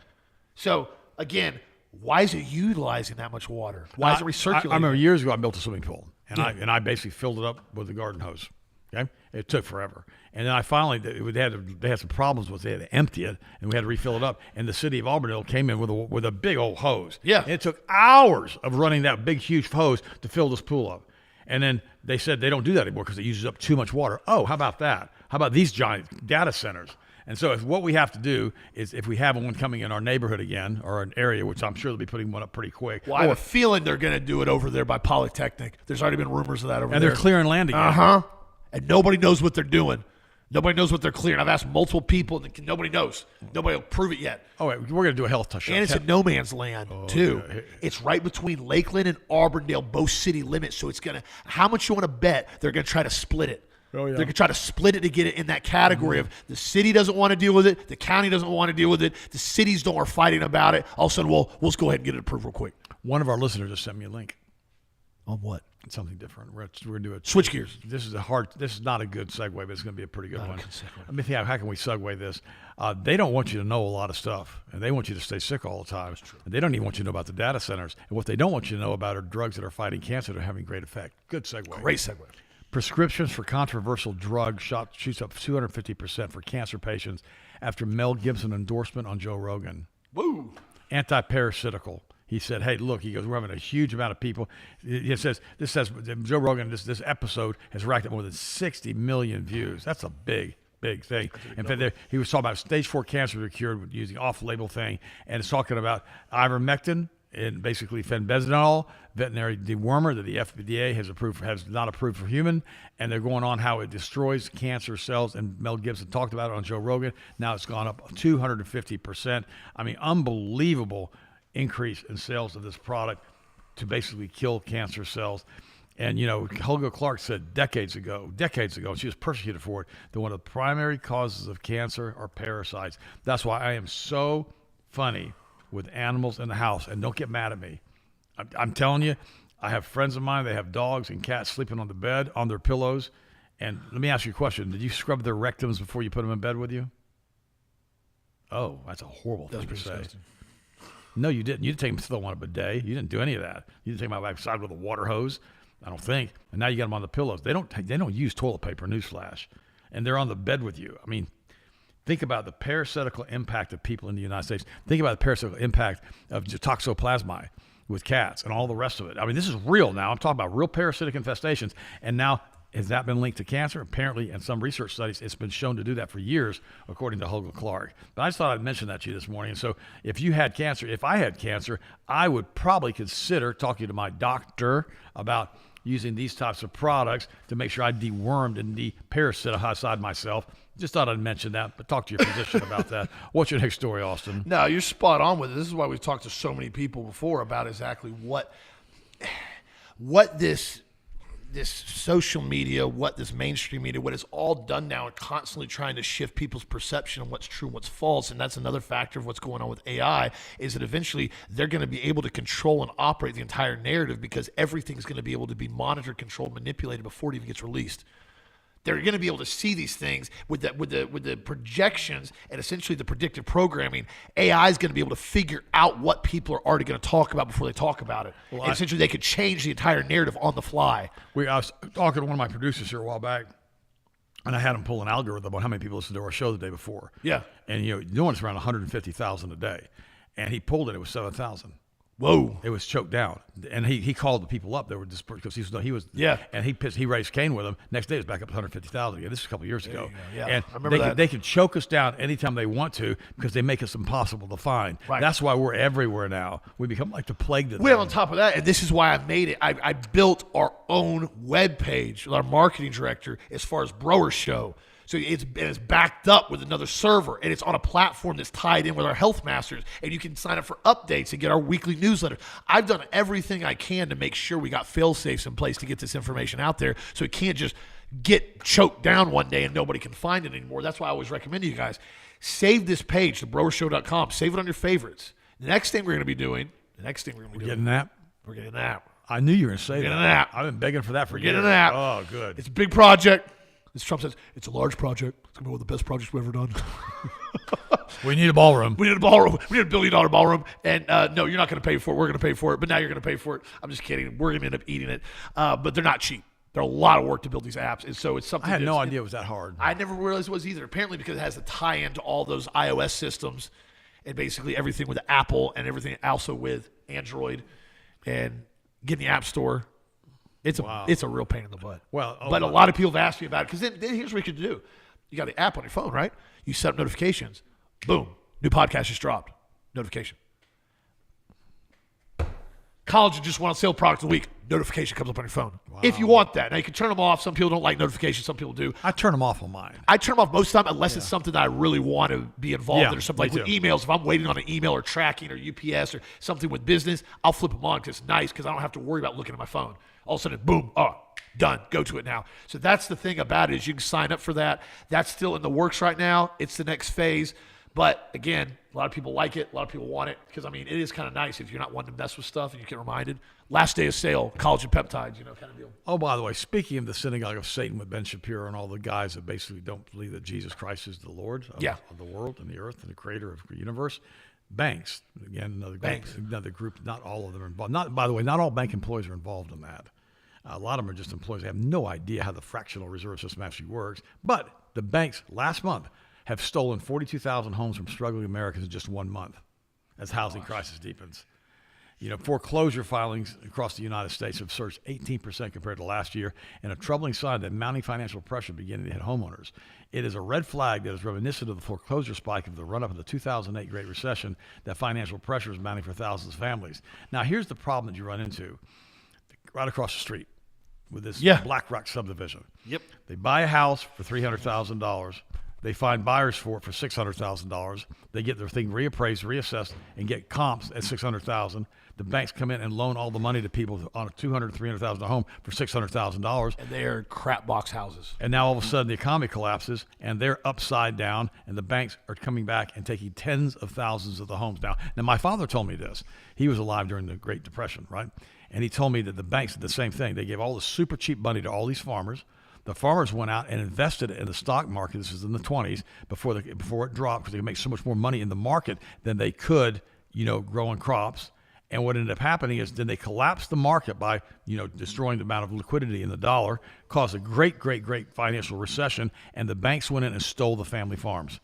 So, again, why is it utilizing that much water? Why is it recirculating? I remember years ago I built a swimming pool, and I basically filled it up with a garden hose. Okay, it took forever, and then I finally they had some problems with it. They had to empty it, and we had to refill it up. And the city of Auburndale came in with a big old hose. Yeah, and it took hours of running that big huge hose to fill this pool up. And then they said they don't do that anymore because it uses up too much water. Oh, how about that? How about these giant data centers? And so what we have to do is if we have one coming in our neighborhood again or an area, which I'm sure they'll be putting one up pretty quick. Well, I have a feeling they're going to do it over there by Polytechnic. There's already been rumors of that over there. And they're clearing land again. Uh-huh. And nobody knows what they're doing. Nobody knows what they're clearing. I've asked multiple people, and nobody knows. Nobody will prove it yet. Oh, wait, we're going to do a health touch. And it's in no man's land, too. Yeah. It's right between Lakeland and Auburndale, both city limits. So it's going to – how much you want to bet they're going to try to split it? Oh, yeah. They're going to try to split it to get it in that category of the city doesn't want to deal with it, the county doesn't want to deal with it, the cities are fighting about it. All of a sudden, we'll just go ahead and get it approved real quick. One of our listeners just sent me a link. On what? Something different. We're going to do it. Switch gears. This is not a good segue, but it's going to be a pretty good one. I mean, how can we segue this? They don't want you to know a lot of stuff, and they want you to stay sick all the time. And they don't even want you to know about the data centers. And what they don't want you to know about are drugs that are fighting cancer that are having great effect. Good segue. Great segue. Prescriptions for controversial drugs shoots up 250% for cancer patients after Mel Gibson endorsement on Joe Rogan. Woo! Anti-parasitical. He said, hey, look, he goes, we're having a huge amount of people. This says Joe Rogan, this episode has racked up more than 60 million views. That's a big thing. In fact, he was talking about stage 4 cancer to cured using off-label thing, and it's talking about ivermectin and basically fenbendazole, veterinary dewormer that the FDA has not approved for human, and they're going on how it destroys cancer cells. And Mel Gibson talked about it on Joe Rogan. Now it's gone up 250%. I mean, unbelievable increase in sales of this product to basically kill cancer cells. And, Helga Clark said decades ago, she was persecuted for it, that one of the primary causes of cancer are parasites. That's why I am so funny with animals in the house. And don't get mad at me. I'm telling you, I have friends of mine, they have dogs and cats sleeping on the bed, on their pillows. And let me ask you a question. Did you scrub their rectums before you put them in bed with you? Oh, that's a horrible thing to say. Disgusting. No, you didn't. You didn't take them to throw on a bidet. You didn't do any of that. You didn't take them outside with a water hose, I don't think. And now you got them on the pillows. They don't use toilet paper, newsflash. And they're on the bed with you. I mean, Think about the parasitical impact of people in the United States. Think about the parasitical impact of toxoplasma with cats and all the rest of it. I mean, this is real now. I'm talking about real parasitic infestations. And now, has that been linked to cancer? Apparently, in some research studies, it's been shown to do that for years, according to Hogan Clark. But I just thought I'd mention that to you this morning. And so if you had cancer, if I had cancer, I would probably consider talking to my doctor about using these types of products to make sure I dewormed and deparasiticide myself. Just thought I'd mention that, but talk to your physician about that. What's your next story, Austin? No, you're spot on with it. This is why we've talked to so many people before about exactly what this social media, what this mainstream media, what it's all done now, and constantly trying to shift people's perception of what's true and what's false. And that's another factor of what's going on with AI, is that eventually they're going to be able to control and operate the entire narrative, because everything's going to be able to be monitored, controlled, manipulated before it even gets released. They're going to be able to see these things with the projections and essentially the predictive programming. AI is going to be able to figure out what people are already going to talk about before they talk about it. Well, and essentially, they could change the entire narrative on the fly. I was talking to one of my producers here a while back, and I had him pull an algorithm on how many people listened to our show the day before. Yeah. And doing it's around 150,000 a day, and he pulled it. It was 7,000. Whoa. It was choked down, and he called the people up. They were just because he was Yeah. and he raised Cain with them. Next day it was back up to 150,000 again. This is a couple of years ago. Yeah, and I remember that. They can choke us down anytime they want to, because they make us impossible to find. Right. That's why we're everywhere now. We become like the plague to them. Well, on top of that, and this is why I made it, I built our own webpage with our marketing director as far as Broer Show. So it's backed up with another server, and it's on a platform that's tied in with our Health Masters, and you can sign up for updates and get our weekly newsletter. I've done everything I can to make sure we got fail-safes in place to get this information out there, so it can't just get choked down one day and nobody can find it anymore. That's why I always recommend to you guys, save this page, thebroershow.com. Save it on your favorites. The next thing we're going to be doing, Getting that. we're getting an app. I knew you were going to say Getting that. an app. I've been begging for that for years. Getting an app. Oh, good. It's a big project. As Trump says, it's a large project. It's going to be one of the best projects we've ever done. We need a ballroom. We need a ballroom. We need $1 billion ballroom. And no, you're not going to pay for it. We're going to pay for it. But now you're going to pay for it. I'm just kidding. We're going to end up eating it. But they're not cheap. They're a lot of work to build these apps. And so it's something I had no idea it was that hard. I never realized it was either. Apparently because it has a tie-in to all those iOS systems and basically everything with Apple and everything also with Android and getting the App Store. It's a real pain in the butt. Well, but a lot of people have asked me about it, because then here's what you can do. You got the app on your phone, right? You set up notifications. Boom. New podcast just dropped. Notification. Collagen just won on sale product of the week. Notification comes up on your phone. Wow. If you want that. Now, you can turn them off. Some people don't like notifications. Some people do. I turn them off on mine. I turn them off most of the time unless it's something that I really want to be involved in, or something like with emails. If I'm waiting on an email or tracking or UPS or something with business, I'll flip them on because it's nice, because I don't have to worry about looking at my phone. All of a sudden, boom, done. Go to it now. So that's the thing about it, is you can sign up for that. That's still in the works right now. It's the next phase. But again, a lot of people like it. A lot of people want it, because, I mean, it is kind of nice if you're not wanting to mess with stuff and you get reminded. Last day of sale, collagen peptides, kind of deal. Oh, by the way, speaking of the synagogue of Satan with Ben Shapiro and all the guys that basically don't believe that Jesus Christ is the Lord of the world and the earth and the creator of the universe, banks, again, another group, not all of them are involved. By the way, not all bank employees are involved in that. A lot of them are just employees. They have no idea how the fractional reserve system actually works. But the banks last month have stolen 42,000 homes from struggling Americans in just 1 month as housing crisis deepens. Foreclosure filings across the United States have surged 18% compared to last year, and a troubling sign that mounting financial pressure beginning to hit homeowners. It is a red flag that is reminiscent of the foreclosure spike of the run-up of the 2008 Great Recession, that financial pressure is mounting for thousands of families. Now, here's the problem that you run into right across the street with this BlackRock subdivision. Yep. They buy a house for $300,000. They find buyers for it for $600,000. They get their thing reappraised, reassessed, and get comps at $600,000. The banks come in and loan all the money to people on a $200,000, $300,000 home for $600,000. And they're crap box houses. And now all of a sudden the economy collapses and they're upside down, and the banks are coming back and taking tens of thousands of the homes down. Now, my father told me this. He was alive during the Great Depression, right? And he told me that the banks did the same thing. They gave all the super cheap money to all these farmers. The farmers went out and invested in the stock market. This was in the 20s before it dropped, because they could make so much more money in the market than they could, growing crops. And what ended up happening is then they collapsed the market by, destroying the amount of liquidity in the dollar, caused a great, great, great financial recession, and the banks went in and stole the family farms.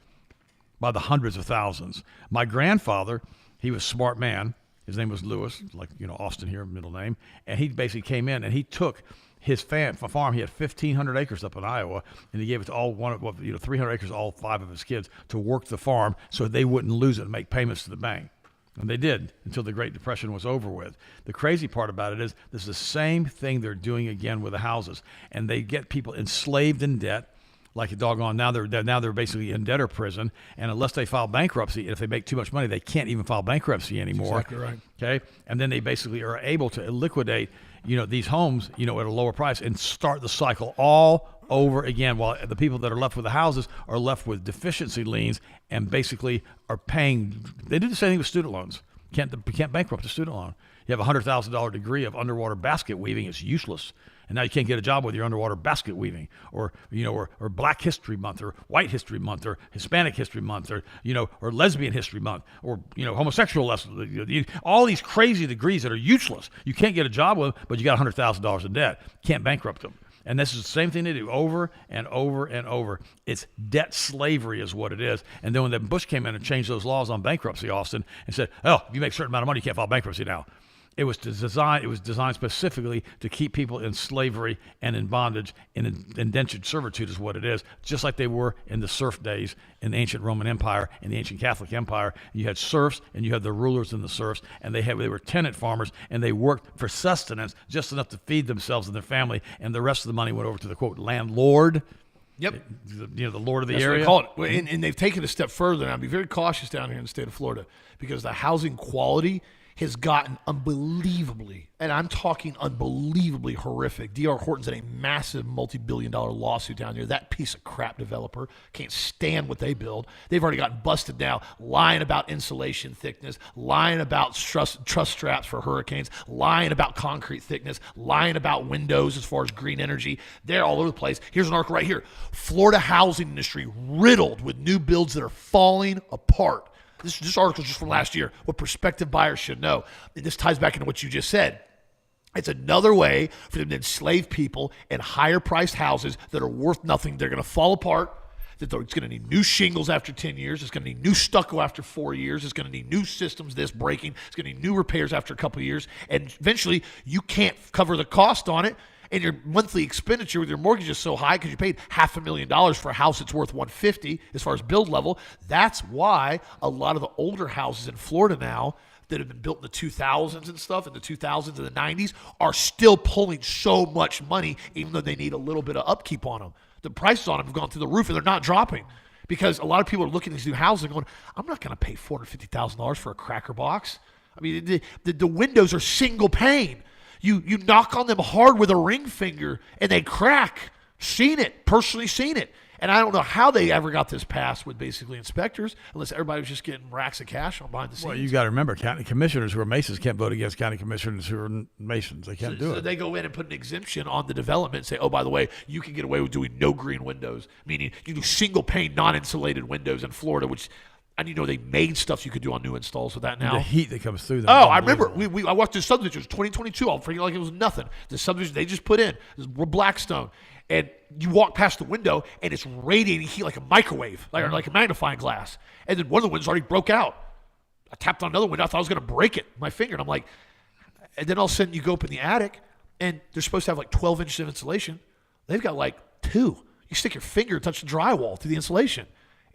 by the hundreds of thousands. My grandfather, he was a smart man. His name was Lewis, like, Austin here, middle name. And he basically came in and he took his farm. He had 1,500 acres up in Iowa, and he gave it to all 300 acres, all 5 of his kids to work the farm so they wouldn't lose it and make payments to the bank. And they did until the Great Depression was over with. The crazy part about it is this is the same thing they're doing again with the houses. And they get people enslaved in debt like a doggone. Now they're basically in debtor prison. And unless they file bankruptcy, if they make too much money, they can't even file bankruptcy anymore. That's exactly right. Okay? And then they basically are able to liquidate these homes, at a lower price and start the cycle all over again, while the people that are left with the houses are left with deficiency liens and basically are paying. They do the same thing with student loans. Can't bankrupt a student loan. You have a $100,000 degree of underwater basket weaving, it's useless. And now you can't get a job with your underwater basket weaving, or Black History Month, or White History Month, or Hispanic History Month, or Lesbian History Month, or homosexual lessons. All these crazy degrees that are useless. You can't get a job with them, but you got $100,000 in debt. Can't bankrupt them. And this is the same thing they do over and over and over. It's debt slavery is what it is. And then when Bush came in and changed those laws on bankruptcy, Austin, and said, if you make a certain amount of money, you can't file bankruptcy now. It was designed specifically to keep people in slavery and in bondage, in indentured servitude is what it is, just like they were in the serf days in the ancient Roman Empire and the ancient Catholic Empire. You had serfs and you had the rulers and the serfs, and they were tenant farmers, and they worked for sustenance, just enough to feed themselves and their family, and the rest of the money went over to the, quote, landlord. Yep. The lord of the That's area. what they call it. And they've taken it a step further now. Be very cautious down here in the state of Florida, because the housing quality has gotten unbelievably, and I'm talking unbelievably horrific. D.R. Horton's in a massive multi-billion-dollar lawsuit down here. That piece of crap developer can't stand what they build. They've already gotten busted now, lying about insulation thickness, lying about truss straps for hurricanes, lying about concrete thickness, lying about windows as far as green energy. They're all over the place. Here's an article right here. Florida housing industry riddled with new builds that are falling apart. This article is just from last year, what prospective buyers should know. And this ties back into what you just said. It's another way for them to enslave people in higher-priced houses that are worth nothing. They're going to fall apart. It's going to need new shingles after 10 years. It's going to need new stucco after 4 years. It's going to need new systems, this breaking. It's going to need new repairs after a couple of years. And eventually, you can't cover the cost on it. And your monthly expenditure with your mortgage is so high because you paid $500,000 for a house that's worth $150,000 as far as build level. That's why a lot of the older houses in Florida now that have been built in the 2000s and stuff, in the 2000s and the 90s, are still pulling so much money, even though they need a little bit of upkeep on them. The prices on them have gone through the roof, and they're not dropping because a lot of people are looking at these new houses and going, I'm not going to pay $450,000 for a cracker box. I mean, the windows are single pane. You knock on them hard with a ring finger and they crack. Personally seen it. And I don't know how they ever got this passed with basically inspectors, unless everybody was just getting racks of cash on behind the scenes. Well, you got to remember, county commissioners who are Masons can't vote against county commissioners who are Masons. They can't do it. So they go in and put an exemption on the development and say, oh, by the way, you can get away with doing no green windows, meaning you do single pane, non-insulated windows in Florida, which I didn't know they made stuff you could do on new installs with that now. The heat that comes through them. Oh, I remember. I watched this subdivision. It was 2022. I'll forget like it was nothing. The subdivision they just put in was Blackstone. And you walk past the window, and it's radiating heat like a microwave, like a magnifying glass. And then one of the windows already broke out. I tapped on another window. I thought I was going to break it with my finger. And I'm like, and then all of a sudden you go up in the attic, and they're supposed to have like 12 inches of insulation. They've got like 2. You stick your finger and touch the drywall through the insulation.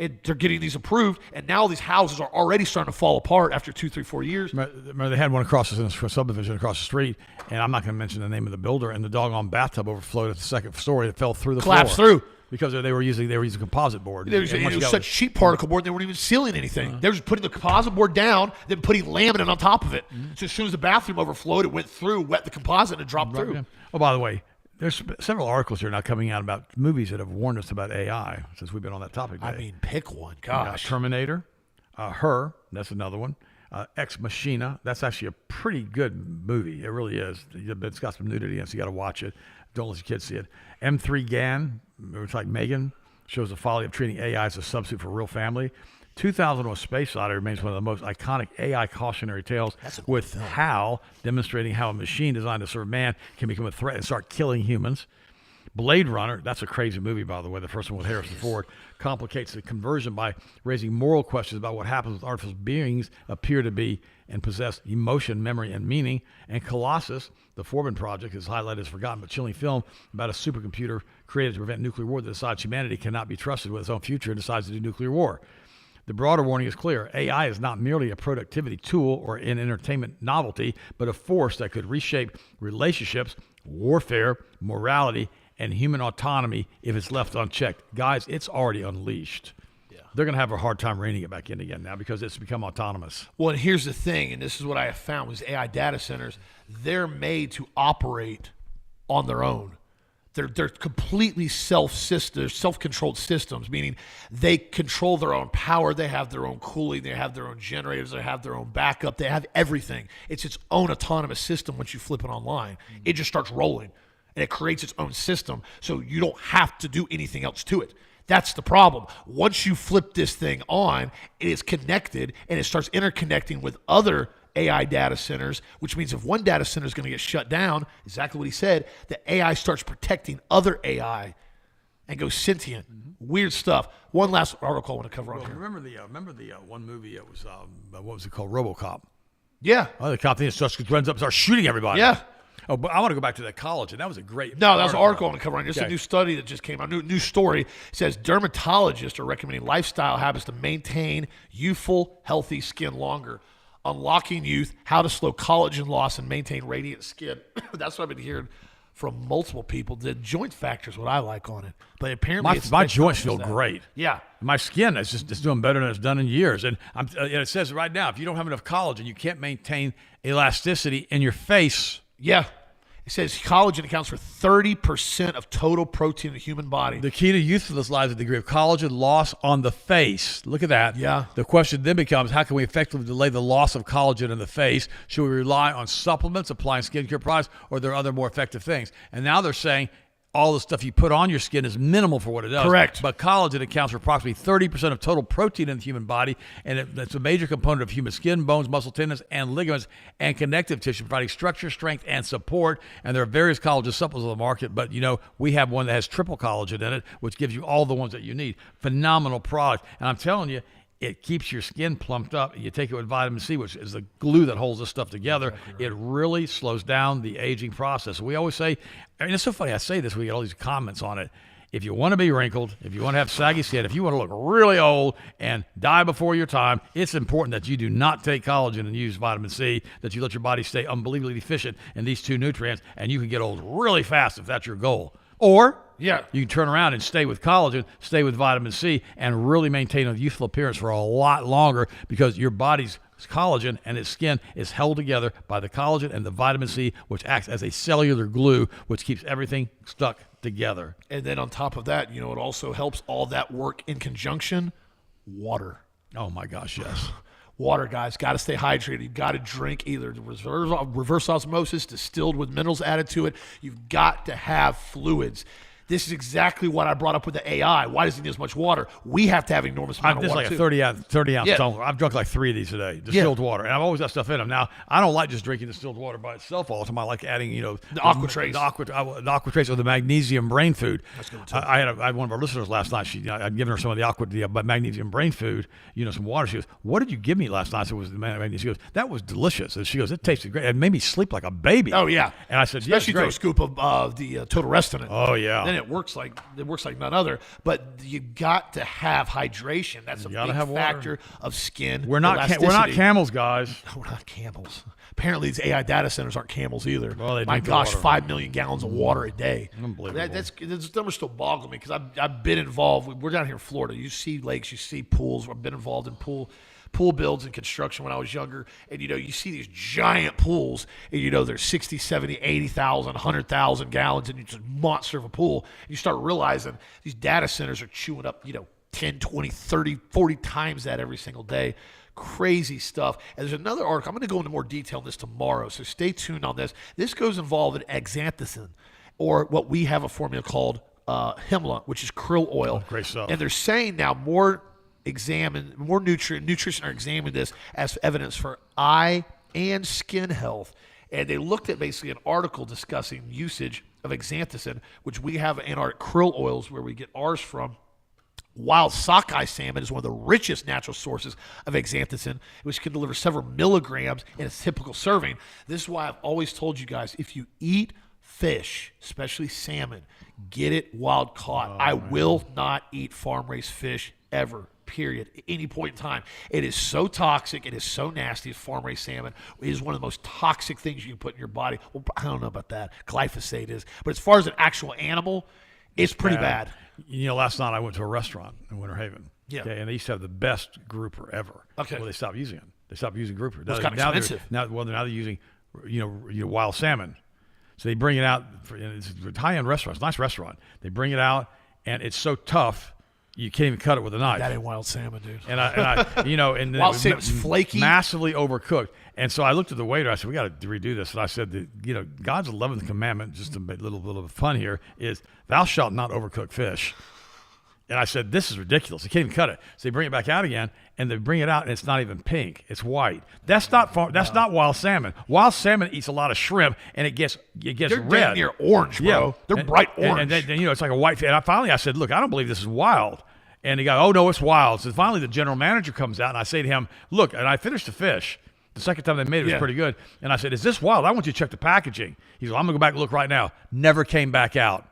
And they're getting these approved, and now these houses are already starting to fall apart after 2, 3, 4 years. Remember they had one across the subdivision across the street, and I'm not going to mention the name of the builder, and the doggone bathtub overflowed at the second story. It fell through the Collapsed floor. through. Because they were using composite board. It was such cheap particle board, they weren't even sealing anything. They were just putting the composite board down, then putting laminate on top of it. So as soon as the bathroom overflowed, it went through, wet the composite, and it dropped through. Yeah. Oh, by the way, there's several articles here now coming out about movies that have warned us about AI since we've been on that topic today. I mean, pick one. Gosh. Terminator, Her, that's another one. Ex Machina, that's actually a pretty good movie. It really is. It's got some nudity in it, so you got to watch it. Don't let your kids see it. M3 GAN, it's like Megan, shows the folly of treating AI as a substitute for real family. 2001: Space Odyssey remains one of the most iconic AI cautionary tales, with HAL demonstrating how a machine designed to serve man can become a threat and start killing humans. Blade Runner, that's a crazy movie, by the way, the first one with Harrison Ford, complicates the conversion by raising moral questions about what happens with artificial beings appear to be and possess emotion, memory, and meaning. And Colossus, the Forbin project, is highlighted as forgotten but chilling film about a supercomputer created to prevent nuclear war that decides humanity cannot be trusted with its own future and decides to do nuclear war. The broader warning is clear. AI is not merely a productivity tool or an entertainment novelty, but a force that could reshape relationships, warfare, morality, and human autonomy if it's left unchecked. Guys, it's already unleashed. Yeah. They're going to have a hard time reining it back in again now because it's become autonomous. Well, and here's the thing, and this is what I have found with AI data centers. They're made to operate on their own. They're completely self-controlled systems, meaning they control their own power. They have their own cooling. They have their own generators. They have their own backup. They have everything. It's its own autonomous system once you flip it online. It just starts rolling, and it creates its own system, so you don't have to do anything else to it. That's the problem. Once you flip this thing on, it is connected, and it starts interconnecting with other AI data centers, which means if one data center is going to get shut down, exactly what he said, the AI starts protecting other AI and goes sentient. Weird stuff. One last article I want to cover on here. Remember the one movie? It was what was it called? RoboCop. Yeah. Oh, the cop thing runs up and starts shooting everybody. Yeah. Oh, but I want to go back to that college, and that was a great. No, that was an article I want to cover on here. It's Okay. a new study that just came out. New story. It says dermatologists are recommending lifestyle habits to maintain youthful, healthy skin longer. Unlocking youth, how to slow collagen loss and maintain radiant skin. That's what I've been hearing from multiple people. The joint factor is what I like on it. But apparently My joints feel great. Yeah. My skin is just doing better than it's done in years. And it says right now, if you don't have enough collagen, you can't maintain elasticity in your face. Yeah. It says collagen accounts for 30% of total protein in the human body. The key to youthfulness lies in the degree of collagen loss on the face. Look at that. Yeah. The question then becomes, how can we effectively delay the loss of collagen in the face? Should we rely on supplements, applying skincare products, or are there other more effective things? And now they're saying all the stuff you put on your skin is minimal for what it does. Correct. But collagen accounts for approximately 30% of total protein in the human body, and it's a major component of human skin, bones, muscle, tendons, and ligaments, and connective tissue, providing structure, strength, and support. And there are various collagen supplements on the market, but, we have one that has triple collagen in it, which gives you all the ones that you need. Phenomenal product. And I'm telling you, it keeps your skin plumped up. You take it with vitamin C, which is the glue that holds this stuff together. Exactly right. It really slows down the aging process. We always say, and it's so funny, I say this, we get all these comments on it. If you want to be wrinkled, if you want to have saggy skin, if you want to look really old and die before your time, it's important that you do not take collagen and use vitamin C, that you let your body stay unbelievably deficient in these two nutrients, and you can get old really fast if that's your goal. Or you can turn around and stay with collagen, stay with vitamin C, and really maintain a youthful appearance for a lot longer because your body's collagen and its skin is held together by the collagen and the vitamin C, which acts as a cellular glue, which keeps everything stuck together. And then on top of that, it also helps all that work in conjunction, water. Oh, my gosh, yes. Water, guys, got to stay hydrated. You've got to drink either reverse osmosis, distilled with minerals added to it. You've got to have fluids. This is exactly what I brought up with the AI. Why does it need as much water? We have to have an enormous amount of water, like a 30 ounce Yeah. tumbler. I've drunk like 3 of these today, distilled water. And I've always got stuff in them. Now, I don't like just drinking distilled water by itself all the time. I like adding, the Aquatrace. The Aquatrace or the magnesium brain food. That's good too. I had one of our listeners last night. I'd given her some of the magnesium brain food, some water. She goes, "What did you give me last night?" So it was the magnesium. She goes, "That was delicious." And she goes, "It tasted great. It made me sleep like a baby." Oh, yeah. And I said, especially "Yeah, throw a scoop of the Total Rest in it. Oh, yeah. Then it works like none other. But you got to have hydration. That's a big factor of skin. We're not camels, guys. No, we're not camels. Apparently, these AI data centers aren't camels either. Well, they My drink the gosh, water. 5 million gallons of water a day. Unbelievable. Those numbers still boggle me because I've been involved. We're down here in Florida. You see lakes, you see pools. I've been involved in pool builds and construction when I was younger. And, you see these giant pools and, there's 60, 70, 80,000, 100,000 gallons and it's a monster of a pool. And you start realizing these data centers are chewing up, 10, 20, 30, 40 times that every single day. Crazy stuff. And there's another article. I'm going to go into more detail on this tomorrow, so stay tuned on this. This goes involved in axanthin, or what we have a formula called hemla, which is krill oil. Great stuff. And they're saying now more nutrition are examining this as evidence for eye and skin health. And they looked at basically an article discussing usage of xanthocin, which we have Antarctic krill oils where we get ours from. Wild sockeye salmon is one of the richest natural sources of xanthocin, which can deliver several milligrams in a typical serving. This is why I've always told you guys, if you eat fish, especially salmon, get it wild caught. I will not eat farm-raised fish ever, period, at any point in time. It is so toxic. It is so nasty. Farm-raised salmon is one of the most toxic things you can put in your body. Well, I don't know about that. Glyphosate is. But as far as an actual animal, it's pretty bad. Last night I went to a restaurant in Winter Haven. Yeah. Okay, and they used to have the best grouper ever. Okay. Well, they stopped using it. They stopped using grouper. It's kind of expensive. Now they're using, wild salmon. So they bring it out. It's a high-end restaurant. It's a nice restaurant. They bring it out, and it's so tough you can't even cut it with a knife. That ain't wild salmon, dude. And I and wild salmon's flaky, massively overcooked. And so I looked at the waiter. I said, "We got to redo this." And I said, God's 11th commandment, just a little bit of fun here, is "Thou shalt not overcook fish." And I said, "This is ridiculous. You can't even cut it." So they bring it back out again, and they bring it out, and it's not even pink. It's white. That's not not wild salmon. Wild salmon eats a lot of shrimp, and it gets They're red. damn near orange, bro. Yeah. They're bright orange. And then, it's like a white. And I said, "Look, I don't believe this is wild." And he goes, "Oh no, it's wild." So finally, the general manager comes out, and I say to him, "Look," and I finished the fish. The second time they made it was pretty good. And I said, "Is this wild? I want you to check the packaging." He's like, "I'm gonna go back and look right now." Never came back out.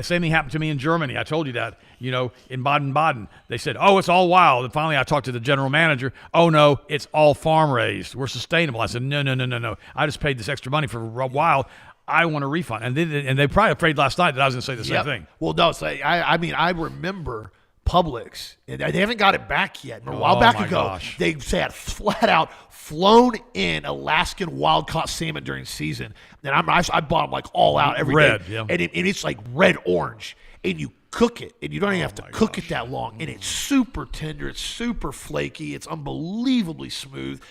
Same thing happened to me in Germany. I told you that, in Baden-Baden. They said, "Oh, it's all wild." And finally I talked to the general manager. "Oh, no, it's all farm-raised. We're sustainable." I said, No. I just paid this extra money for wild. I want a refund. And they probably afraid last night that I was going to say the same thing. Well, no, it's like, I remember Publix, and they haven't got it back yet. A while back ago, they had flat out flown in Alaskan wild-caught salmon during season. And I bought them like all out every day. Yeah. And it's like red-orange. And you cook it, and you don't even have to cook it that long. And it's super tender. It's super flaky. It's unbelievably smooth.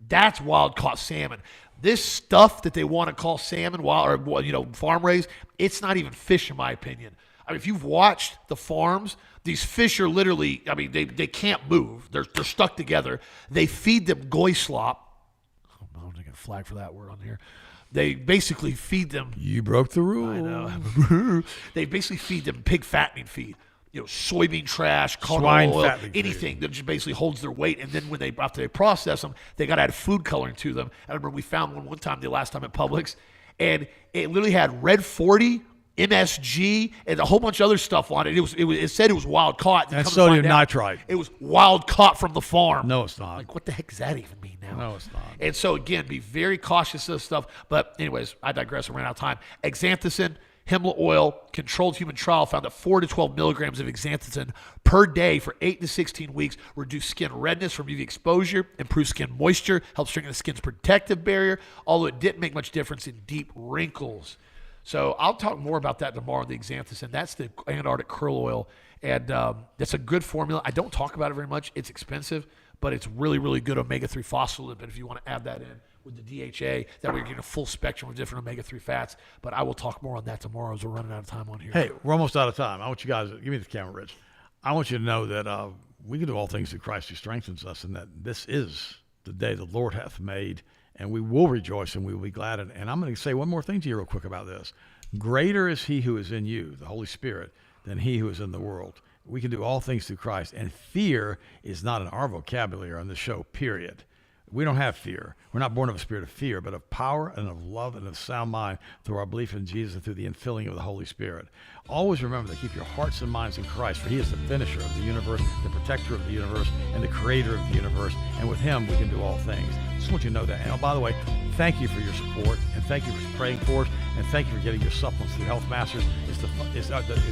That's wild-caught salmon. This stuff that they want to call salmon, farm-raised, it's not even fish in my opinion. I mean, if you've watched the farms, these fish are literally, they can't move. They're stuck together. They feed them goy slop. Oh, no, I'm going to get a flag for that word on here. They basically feed them. You broke the rule. I know. They basically feed them pig fattening feed. Soybean trash, canola oil, anything that just basically holds their weight. And then after they process them, they got to add food coloring to them. I remember we found one time, the last time at Publix, and it literally had Red 40, MSG, and a whole bunch of other stuff on it. It said it was wild caught. And sodium nitrite. It was wild caught from the farm. No, it's not. Like, what the heck does that even mean now? No, it's not. And so, again, be very cautious of this stuff. But anyways, I digress. I ran out of time. Xanthocin, Himmler oil, controlled human trial found that 4 to 12 milligrams of xanthocin per day for 8 to 16 weeks reduced skin redness from UV exposure, improved skin moisture, helped strengthen the skin's protective barrier, although it didn't make much difference in deep wrinkles. So I'll talk more about that tomorrow, the xanthocin. That's the Antarctic krill oil, and that's a good formula. I don't talk about it very much. It's expensive, but it's really, really good omega-3 phospholipid if you want to add that in with the DHA. That way you're getting a full spectrum of different omega-3 fats. But I will talk more on that tomorrow as we're running out of time on here. Hey, we're almost out of time. I want you guys, give me the camera, Rich. I want you to know that we can do all things through Christ who strengthens us, and that this is the day the Lord hath made, and we will rejoice and we will be glad. And I'm going to say one more thing to you real quick about this. Greater is he who is in you, the Holy Spirit, than he who is in the world. We can do all things through Christ. And fear is not in our vocabulary on this show, period. We don't have fear. We're not born of a spirit of fear, but of power and of love and of sound mind through our belief in Jesus and through the infilling of the Holy Spirit. Always remember to keep your hearts and minds in Christ, for he is the finisher of the universe, the protector of the universe, and the creator of the universe. And with him, we can do all things. Just want you to know that. And oh, by the way, thank you for your support, and thank you for praying for us, and thank you for getting your supplements through Health Masters.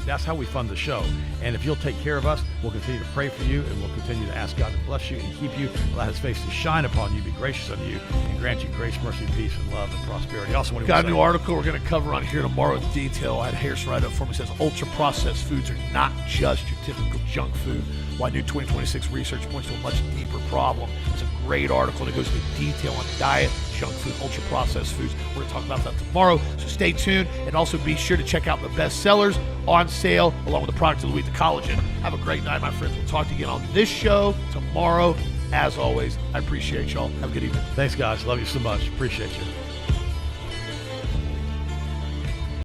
That's how we fund the show. And if you'll take care of us, we'll continue to pray for you, and we'll continue to ask God to bless you and keep you, allow his face to shine upon you, be gracious unto you, and grant you grace, mercy, peace, and love, and prosperity. Also, got a new article we're going to cover on here tomorrow in detail. I had Harrison write up for me. It says ultra-processed foods are not just your typical junk food. Why new 2026 research points to a much deeper problem. It's a great article, and it goes into detail on diet, junk food, ultra-processed foods. We're going to talk about that tomorrow, so stay tuned. And also be sure to check out the best sellers on sale, along with the product of the week, the collagen. Have a great night, my friends. We'll talk to you again on this show tomorrow. As always, I appreciate y'all. Have a good evening. Thanks, guys. Love you so much. Appreciate you.